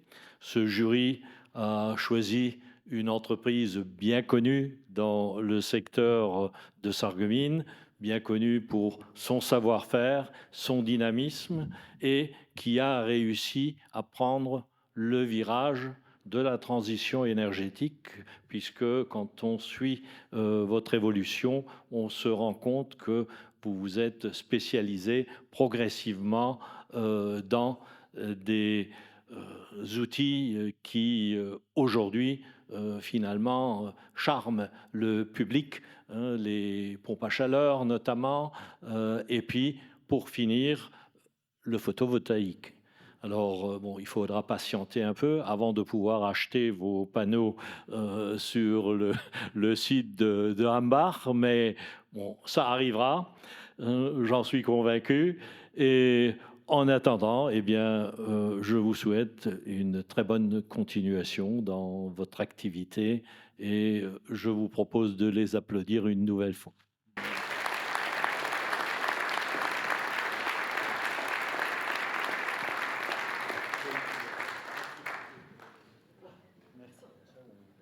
Ce jury a choisi une entreprise bien connue dans le secteur de Sarreguemines, bien connu pour son savoir-faire, son dynamisme, et qui a réussi à prendre le virage de la transition énergétique, puisque quand on suit votre évolution, on se rend compte que vous vous êtes spécialisé progressivement dans des outils qui, aujourd'hui, finalement, charment le public, les pompes à chaleur notamment, et puis, pour finir, le photovoltaïque. Alors, il faudra patienter un peu avant de pouvoir acheter vos panneaux sur le site de Hambach, mais bon, ça arrivera, j'en suis convaincu. Et en attendant, je vous souhaite une très bonne continuation dans votre activité et je vous propose de les applaudir une nouvelle fois.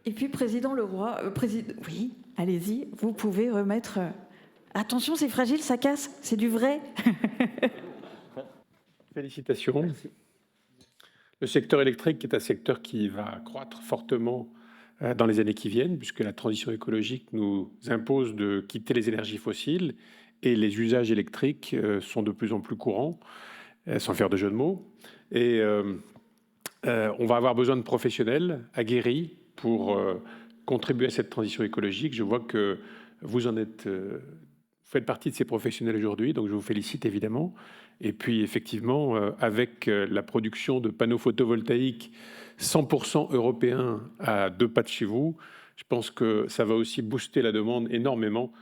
Et puis, Président Leroy, oui, allez-y, vous pouvez remettre... Attention, c'est fragile, ça casse, c'est du vrai. Félicitations. Merci. Le secteur électrique est un secteur qui va croître fortement dans les années qui viennent, puisque la transition écologique nous impose de quitter les énergies fossiles et les usages électriques sont de plus en plus courants, sans faire de jeu de mots. Et on va avoir besoin de professionnels aguerris pour contribuer à cette transition écologique. Je vois que vous en êtes... faites partie de ces professionnels aujourd'hui, donc je vous félicite évidemment. Et puis effectivement, avec la production de panneaux photovoltaïques 100% européens à 2 pas de chez vous, je pense que ça va aussi booster la demande énormément.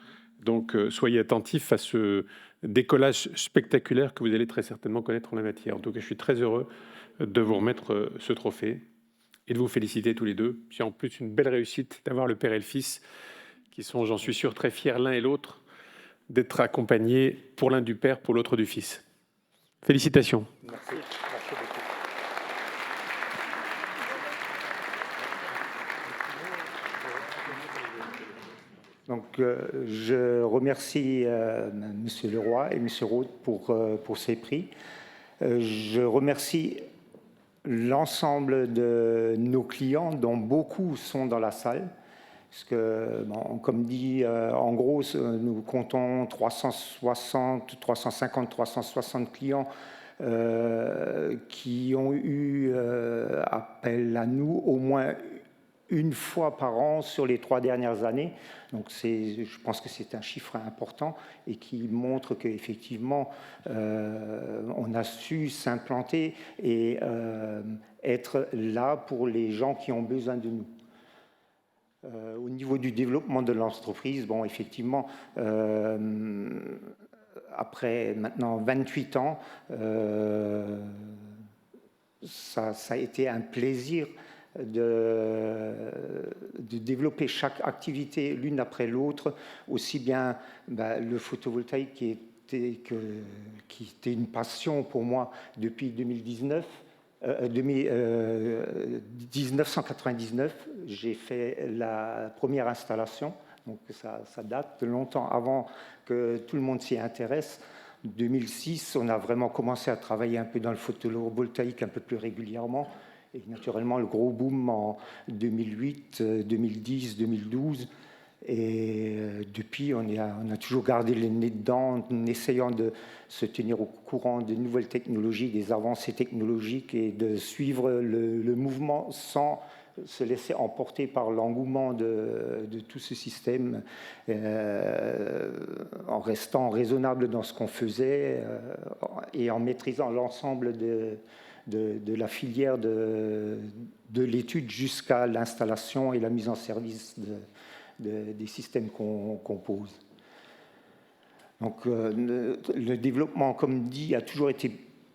Donc soyez attentifs à ce décollage spectaculaire que vous allez très certainement connaître en la matière. En tout cas, je suis très heureux de vous remettre ce trophée et de vous féliciter tous les deux. C'est en plus une belle réussite d'avoir le père et le fils qui sont, j'en suis sûr, très fiers l'un et l'autre d'être accompagnés pour l'un du père, pour l'autre du fils. Félicitations. Merci. Merci beaucoup. Donc, je remercie M. Leroy et M. Roth pour ces prix. Je remercie l'ensemble de nos clients, dont beaucoup sont dans la salle. Parce que, comme dit, en gros, nous comptons 350, 360 clients qui ont eu appel à nous au moins une fois par an sur les 3 dernières années. Donc je pense que c'est un chiffre important et qui montre qu'effectivement, on a su s'implanter et être là pour les gens qui ont besoin de nous. Au niveau du développement de l'entreprise, effectivement, après maintenant 28 ans, ça a été un plaisir de développer chaque activité l'une après l'autre, aussi bien le photovoltaïque qui était une passion pour moi depuis 1999, j'ai fait la première installation, donc ça date de longtemps avant que tout le monde s'y intéresse. En 2006, on a vraiment commencé à travailler un peu dans le photovoltaïque un peu plus régulièrement. Et naturellement, le gros boom en 2008, 2010, 2012. Et depuis, on a toujours gardé le nez dedans en essayant de se tenir au courant des nouvelles technologies, des avancées technologiques et de suivre le mouvement sans se laisser emporter par l'engouement de tout ce système, en restant raisonnable dans ce qu'on faisait et en maîtrisant l'ensemble de la filière de l'étude jusqu'à l'installation et la mise en service des systèmes qu'on pose. Donc, le développement, comme dit, a toujours été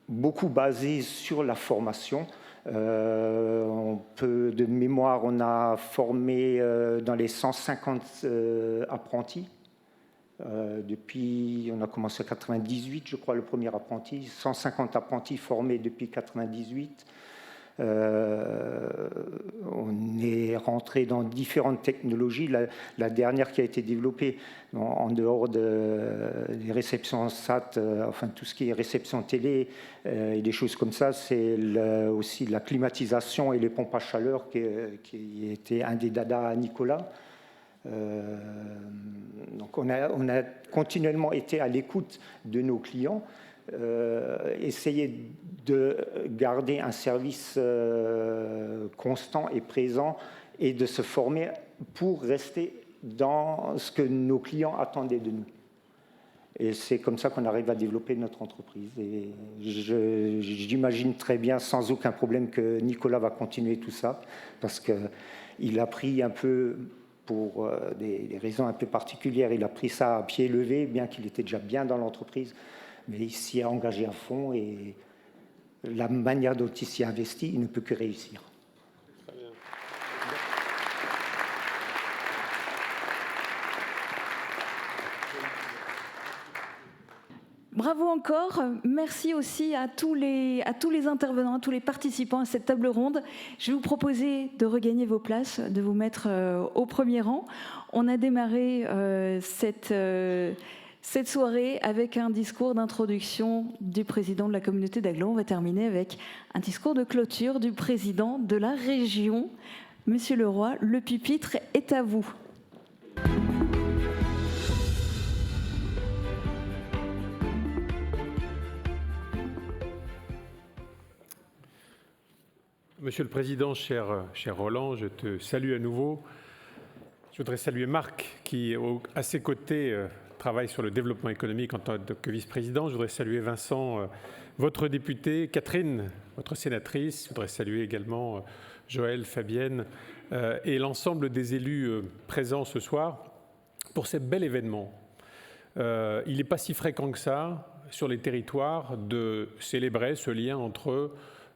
beaucoup basé sur la formation. De mémoire, on a formé dans les 150 apprentis. Depuis, on a commencé en 98, je crois, le premier apprenti. 150 apprentis formés depuis 98. On est rentré dans différentes technologies. La dernière qui a été développée en dehors des réceptions SAT, enfin tout ce qui est réception télé et des choses comme ça, c'est aussi la climatisation et les pompes à chaleur qui était un des dadas à Nicolas. Donc on a continuellement été à l'écoute de nos clients. Essayer de garder un service constant et présent et de se former pour rester dans ce que nos clients attendaient de nous. Et c'est comme ça qu'on arrive à développer notre entreprise. Et j'imagine très bien, sans aucun problème, que Nicolas va continuer tout ça, parce qu'il a pris un peu, pour des raisons un peu particulières, il a pris ça à pied levé, bien qu'il était déjà bien dans l'entreprise. Mais il s'y est engagé à fond et la manière dont il s'y investit, il ne peut que réussir. Bravo encore. Merci aussi à tous les intervenants, à tous les participants à cette table ronde. Je vais vous proposer de regagner vos places, de vous mettre au premier rang. On a démarré cette soirée avec un discours d'introduction du président de la communauté d'Aglo. On va terminer avec un discours de clôture du président de la région. Monsieur Leroy, le pupitre est à vous. Monsieur le Président, cher Roland, je te salue à nouveau. Je voudrais saluer Marc qui, à ses côtés, travaille sur le développement économique en tant que vice-président. Je voudrais saluer Vincent, votre député, Catherine, votre sénatrice. Je voudrais saluer également Joël, Fabienne et l'ensemble des élus présents ce soir pour ce bel événement. Il n'est pas si fréquent que ça sur les territoires de célébrer ce lien entre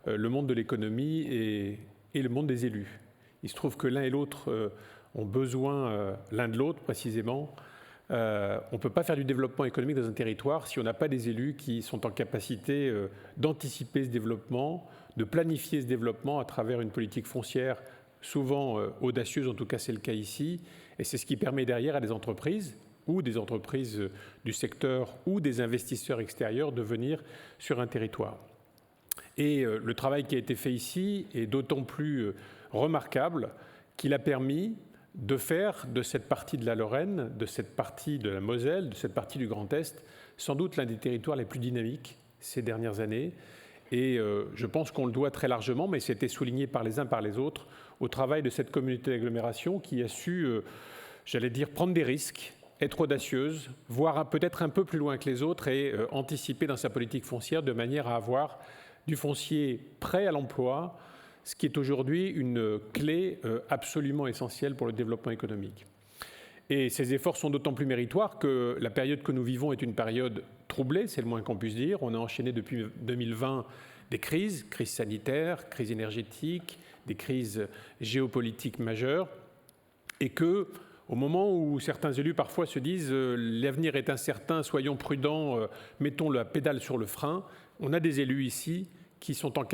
le monde de l'économie et le monde des élus. Il se trouve que l'un et l'autre ont besoin l'un de l'autre précisément. On ne peut pas faire du développement économique dans un territoire si on n'a pas des élus qui sont en capacité d'anticiper ce développement, de planifier ce développement à travers une politique foncière souvent audacieuse, en tout cas c'est le cas ici, et c'est ce qui permet derrière à des entreprises ou des entreprises du secteur ou des investisseurs extérieurs de venir sur un territoire. Et le travail qui a été fait ici est d'autant plus remarquable qu'il a permis de faire de cette partie de la Lorraine, de cette partie de la Moselle, de cette partie du Grand Est, sans doute l'un des territoires les plus dynamiques ces dernières années. Et je pense qu'on le doit très largement, mais c'était souligné par les uns par les autres, au travail de cette communauté d'agglomération qui a su, j'allais dire, prendre des risques, être audacieuse, voire peut-être un peu plus loin que les autres et anticiper dans sa politique foncière de manière à avoir du foncier prêt à l'emploi, ce qui est aujourd'hui une clé absolument essentielle pour le développement économique. Et ces efforts sont d'autant plus méritoires que la période que nous vivons est une période troublée, c'est le moins qu'on puisse dire. On a enchaîné depuis 2020 des crises sanitaires, crise énergétique, des crises géopolitiques majeures, et que, au moment où certains élus parfois se disent l'avenir est incertain, soyons prudents, mettons la pédale sur le frein, on a des élus ici qui sont en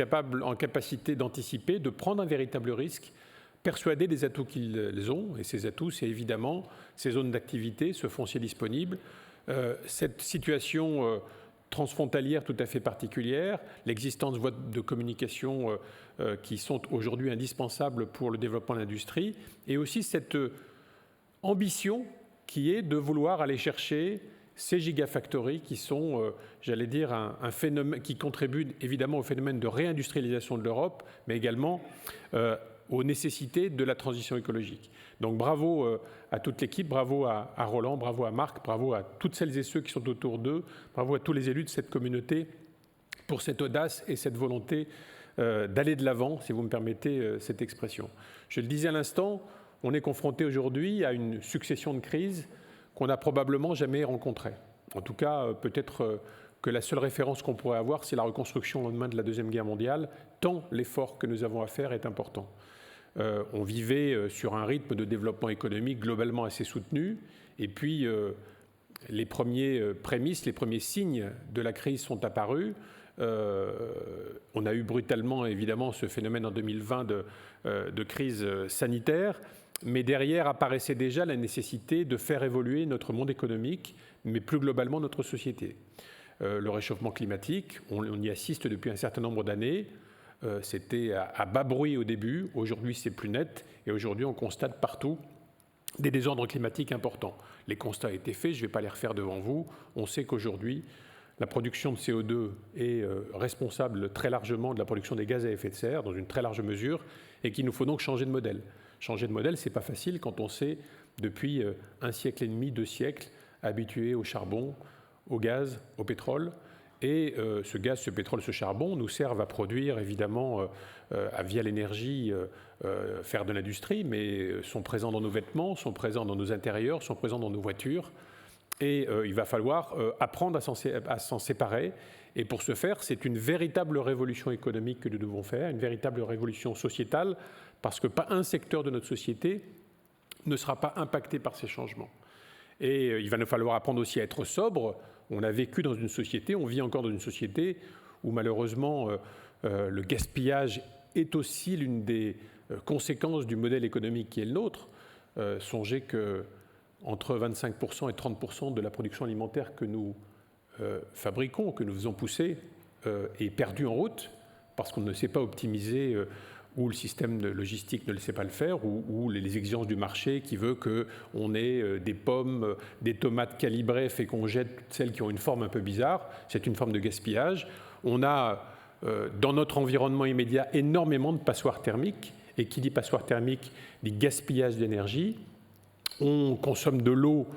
capacité d'anticiper, de prendre un véritable risque, persuadés des atouts qu'ils ont. Et ces atouts, c'est évidemment ces zones d'activité, ce foncier disponible, cette situation transfrontalière tout à fait particulière, l'existence de voies de communication qui sont aujourd'hui indispensables pour le développement de l'industrie, et aussi cette ambition qui est de vouloir aller chercher ces gigafactories qui sont, j'allais dire, un phénomène qui contribue évidemment au phénomène de réindustrialisation de l'Europe, mais également aux nécessités de la transition écologique. Donc bravo à toute l'équipe, bravo à Roland, bravo à Marc, bravo à toutes celles et ceux qui sont autour d'eux, bravo à tous les élus de cette communauté pour cette audace et cette volonté d'aller de l'avant, si vous me permettez cette expression. Je le disais à l'instant, on est confronté aujourd'hui à une succession de crises qu'on n'a probablement jamais rencontrées. En tout cas, peut-être que la seule référence qu'on pourrait avoir, c'est la reconstruction au lendemain de la Deuxième Guerre mondiale, tant l'effort que nous avons à faire est important. On vivait sur un rythme de développement économique globalement assez soutenu, et puis les premiers prémices, les premiers signes de la crise sont apparus. On a eu brutalement, évidemment, ce phénomène en 2020 de crise sanitaire, mais derrière apparaissait déjà la nécessité de faire évoluer notre monde économique, mais plus globalement notre société. Le réchauffement climatique, on y assiste depuis un certain nombre d'années. C'était à bas bruit au début, aujourd'hui c'est plus net, et aujourd'hui on constate partout des désordres climatiques importants. Les constats ont été faits, je ne vais pas les refaire devant vous. On sait qu'aujourd'hui, la production de CO2 est responsable très largement de la production des gaz à effet de serre, dans une très large mesure, et qu'il nous faut donc changer de modèle. Changer de modèle, ce n'est pas facile quand on s'est, depuis un siècle et demi, 2 siècles, habitué au charbon, au gaz, au pétrole. Et ce gaz, ce pétrole, ce charbon nous servent à produire, évidemment, via l'énergie, faire de l'industrie, mais sont présents dans nos vêtements, sont présents dans nos intérieurs, sont présents dans nos voitures. Et il va falloir apprendre à s'en séparer. Et pour ce faire, c'est une véritable révolution économique que nous devons faire, une véritable révolution sociétale, parce que pas un secteur de notre société ne sera pas impacté par ces changements. Et il va nous falloir apprendre aussi à être sobre. On a vécu dans une société, on vit encore dans une société où malheureusement le gaspillage est aussi l'une des conséquences du modèle économique qui est le nôtre. Songez que entre 25% et 30% de la production alimentaire que nous fabriquons, que nous faisons pousser, est perdue en route parce qu'on ne sait pas optimiser ou le système de logistique ne le sait pas le faire, ou les exigences du marché qui veut qu'on ait des pommes, des tomates calibrées, fait qu'on jette celles qui ont une forme un peu bizarre. C'est une forme de gaspillage. On a dans notre environnement immédiat énormément de passoires thermiques, et qui dit passoire thermique dit gaspillage d'énergie. On consomme de l'eau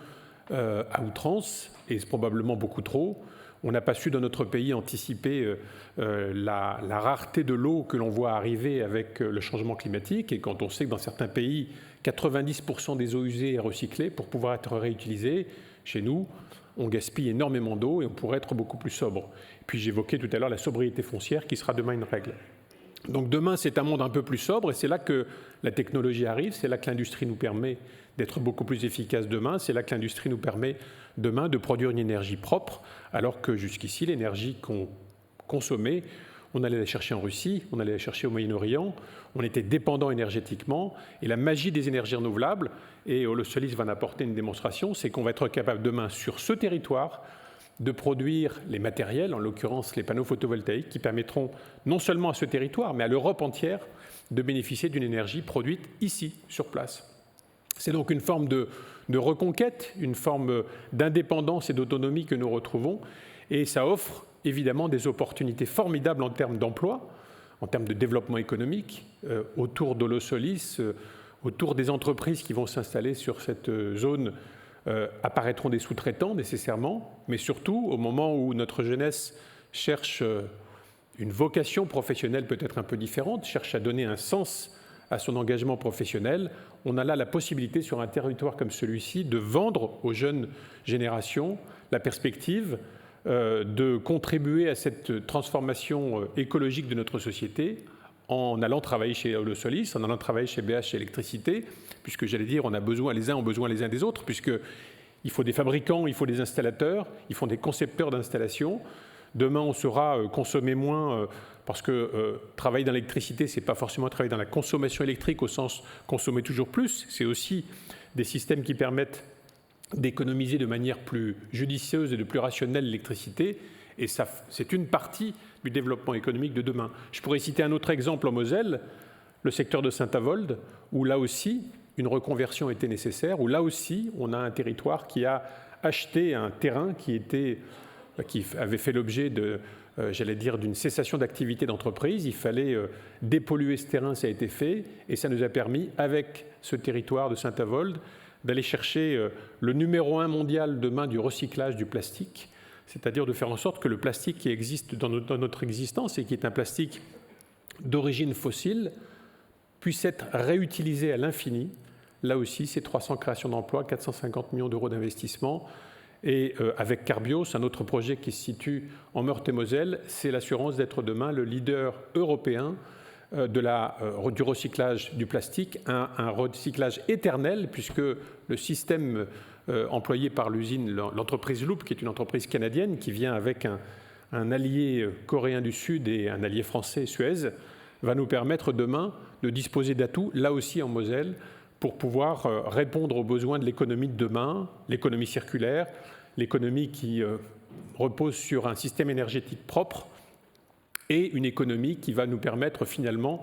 à outrance, et c'est probablement beaucoup trop. On n'a pas su dans notre pays anticiper la rareté de l'eau que l'on voit arriver avec le changement climatique. Et quand on sait que dans certains pays, 90% des eaux usées est recyclée pour pouvoir être réutilisée, chez nous, on gaspille énormément d'eau et on pourrait être beaucoup plus sobre. Puis j'évoquais tout à l'heure la sobriété foncière qui sera demain une règle. Donc demain, c'est un monde un peu plus sobre et c'est là que la technologie arrive, c'est là que l'industrie nous permet d'être beaucoup plus efficace demain, c'est là que l'industrie nous permet demain de produire une énergie propre, alors que jusqu'ici, l'énergie qu'on consommait, on allait la chercher en Russie, on allait la chercher au Moyen-Orient, on était dépendant énergétiquement, et la magie des énergies renouvelables, et Holosolis va en apporter une démonstration, c'est qu'on va être capable demain, sur ce territoire, de produire les matériels, en l'occurrence les panneaux photovoltaïques, qui permettront non seulement à ce territoire, mais à l'Europe entière, de bénéficier d'une énergie produite ici, sur place. C'est donc une forme de reconquête, une forme d'indépendance et d'autonomie que nous retrouvons, et ça offre évidemment des opportunités formidables en termes d'emploi, en termes de développement économique, autour d'Holosolis, autour des entreprises qui vont s'installer sur cette zone. Apparaîtront des sous-traitants nécessairement, mais surtout au moment où notre jeunesse cherche une vocation professionnelle peut-être un peu différente, cherche à donner un sens à son engagement professionnel, on a là la possibilité sur un territoire comme celui-ci de vendre aux jeunes générations la perspective de contribuer à cette transformation écologique de notre société en allant travailler chez Holosolis, en allant travailler chez BH Électricité, puisque j'allais dire, les uns ont besoin les uns des autres, puisqu'il faut des fabricants, il faut des installateurs, il faut des concepteurs d'installation. Demain, on saura consommer moins, parce que travailler dans l'électricité, ce n'est pas forcément travailler dans la consommation électrique au sens consommer toujours plus, c'est aussi des systèmes qui permettent d'économiser de manière plus judicieuse et de plus rationnelle l'électricité. Et ça, c'est une partie du développement économique de demain. Je pourrais citer un autre exemple en Moselle, le secteur de Saint-Avold, où là aussi, une reconversion était nécessaire, où là aussi, on a un territoire qui a acheté un terrain qui avait fait l'objet d'une cessation d'activité d'entreprise. Il fallait dépolluer ce terrain, ça a été fait, et ça nous a permis, avec ce territoire de Saint-Avold, d'aller chercher le numéro 1 mondial demain du recyclage du plastique, c'est-à-dire de faire en sorte que le plastique qui existe dans notre existence et qui est un plastique d'origine fossile puisse être réutilisé à l'infini. Là aussi, c'est 300 créations d'emplois, 450 millions d'euros d'investissement. Et avec Carbios, un autre projet qui se situe en Meurthe-et-Moselle, c'est l'assurance d'être demain le leader européen du recyclage du plastique, un recyclage éternel, puisque le système employé par l'usine, l'entreprise Loop, qui est une entreprise canadienne, qui vient avec un allié coréen du Sud et un allié français, Suez, va nous permettre demain de disposer d'atouts, là aussi en Moselle, pour pouvoir répondre aux besoins de l'économie de demain, l'économie circulaire, l'économie qui repose sur un système énergétique propre, et une économie qui va nous permettre finalement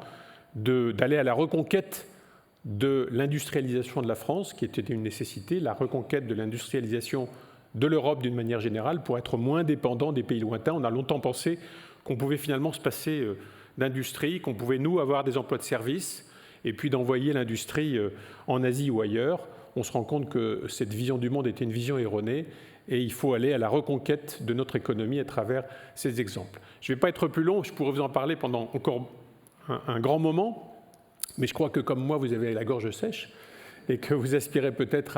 d'aller à la reconquête de l'industrialisation de la France, qui était une nécessité, la reconquête de l'industrialisation de l'Europe d'une manière générale, pour être moins dépendant des pays lointains. On a longtemps pensé qu'on pouvait finalement se passer d'industrie, qu'on pouvait, nous, avoir des emplois de service, et puis d'envoyer l'industrie en Asie ou ailleurs. On se rend compte que cette vision du monde était une vision erronée, et il faut aller à la reconquête de notre économie à travers ces exemples. Je ne vais pas être plus long, je pourrais vous en parler pendant encore un grand moment, mais je crois que comme moi, vous avez la gorge sèche et que vous aspirez peut-être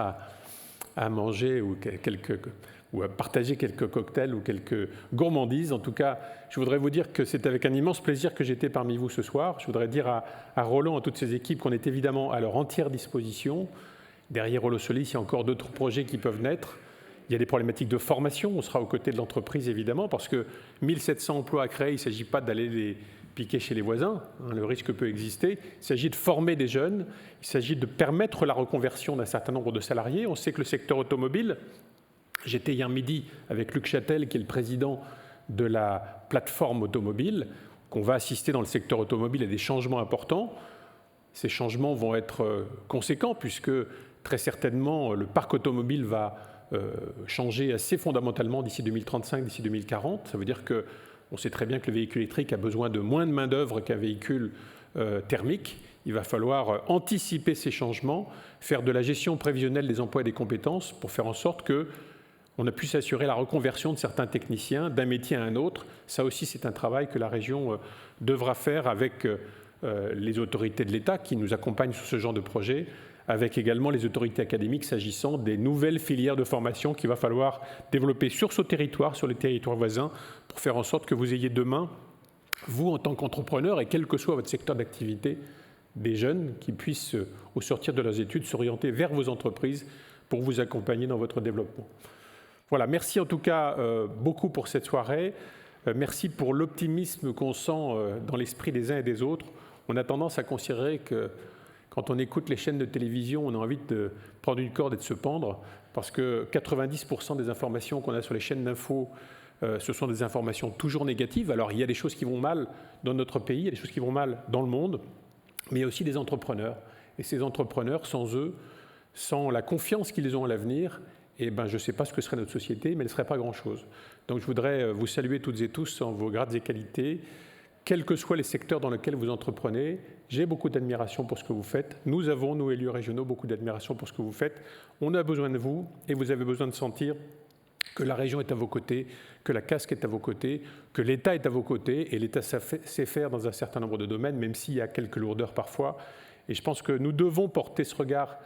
à manger ou à partager quelques cocktails ou quelques gourmandises. En tout cas, je voudrais vous dire que c'est avec un immense plaisir que j'étais parmi vous ce soir. Je voudrais dire à Roland et à toutes ses équipes qu'on est évidemment à leur entière disposition. Derrière Holosolis, il y a encore d'autres projets qui peuvent naître. Il y a des problématiques de formation, on sera aux côtés de l'entreprise évidemment, parce que 1700 emplois à créer, il ne s'agit pas d'aller les piquer chez les voisins, le risque peut exister. Il s'agit de former des jeunes, il s'agit de permettre la reconversion d'un certain nombre de salariés. On sait que le secteur automobile, j'étais hier midi avec Luc Châtel, qui est le président de la plateforme automobile, qu'on va assister dans le secteur automobile à des changements importants. Ces changements vont être conséquents, puisque très certainement le parc automobile va changer assez fondamentalement d'ici 2035, d'ici 2040. Ça veut dire qu'on sait très bien que le véhicule électrique a besoin de moins de main-d'œuvre qu'un véhicule thermique. Il va falloir anticiper ces changements, faire de la gestion prévisionnelle des emplois et des compétences pour faire en sorte qu'on a pu s'assurer la reconversion de certains techniciens d'un métier à un autre. Ça aussi, c'est un travail que la région devra faire avec les autorités de l'État qui nous accompagnent sur ce genre de projet, avec également les autorités académiques s'agissant des nouvelles filières de formation qu'il va falloir développer sur ce territoire, sur les territoires voisins, pour faire en sorte que vous ayez demain, vous en tant qu'entrepreneur, et quel que soit votre secteur d'activité, des jeunes qui puissent, au sortir de leurs études, s'orienter vers vos entreprises pour vous accompagner dans votre développement. Voilà, merci en tout cas beaucoup pour cette soirée. Merci pour l'optimisme qu'on sent dans l'esprit des uns et des autres. On a tendance à considérer que quand on écoute les chaînes de télévision, on a envie de prendre une corde et de se pendre, parce que 90% des informations qu'on a sur les chaînes d'infos, ce sont des informations toujours négatives. Alors il y a des choses qui vont mal dans notre pays, il y a des choses qui vont mal dans le monde, mais il y a aussi des entrepreneurs. Et ces entrepreneurs, sans eux, sans la confiance qu'ils ont à l'avenir, je ne sais pas ce que serait notre société, mais elle ne serait pas grand-chose. Donc je voudrais vous saluer toutes et tous en vos grades et qualités, quels que soient les secteurs dans lesquels vous entreprenez. J'ai beaucoup d'admiration pour ce que vous faites. Nous avons, nous élus régionaux, beaucoup d'admiration pour ce que vous faites. On a besoin de vous et vous avez besoin de sentir que la région est à vos côtés, que la CASC est à vos côtés, que l'État est à vos côtés, et l'État sait faire dans un certain nombre de domaines, même s'il y a quelques lourdeurs parfois. Et je pense que nous devons porter ce regard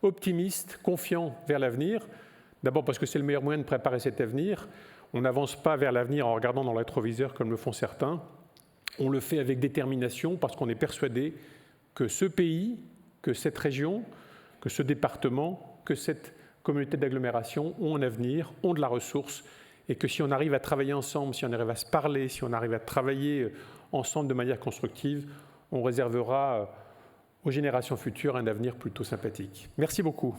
optimiste, confiant vers l'avenir. D'abord parce que c'est le meilleur moyen de préparer cet avenir. On n'avance pas vers l'avenir en regardant dans le rétroviseur comme le font certains. On le fait avec détermination parce qu'on est persuadé que ce pays, que cette région, que ce département, que cette communauté d'agglomération ont un avenir, ont de la ressource, et que si on arrive à travailler ensemble, si on arrive à se parler, si on arrive à travailler ensemble de manière constructive, on réservera aux générations futures un avenir plutôt sympathique. Merci beaucoup.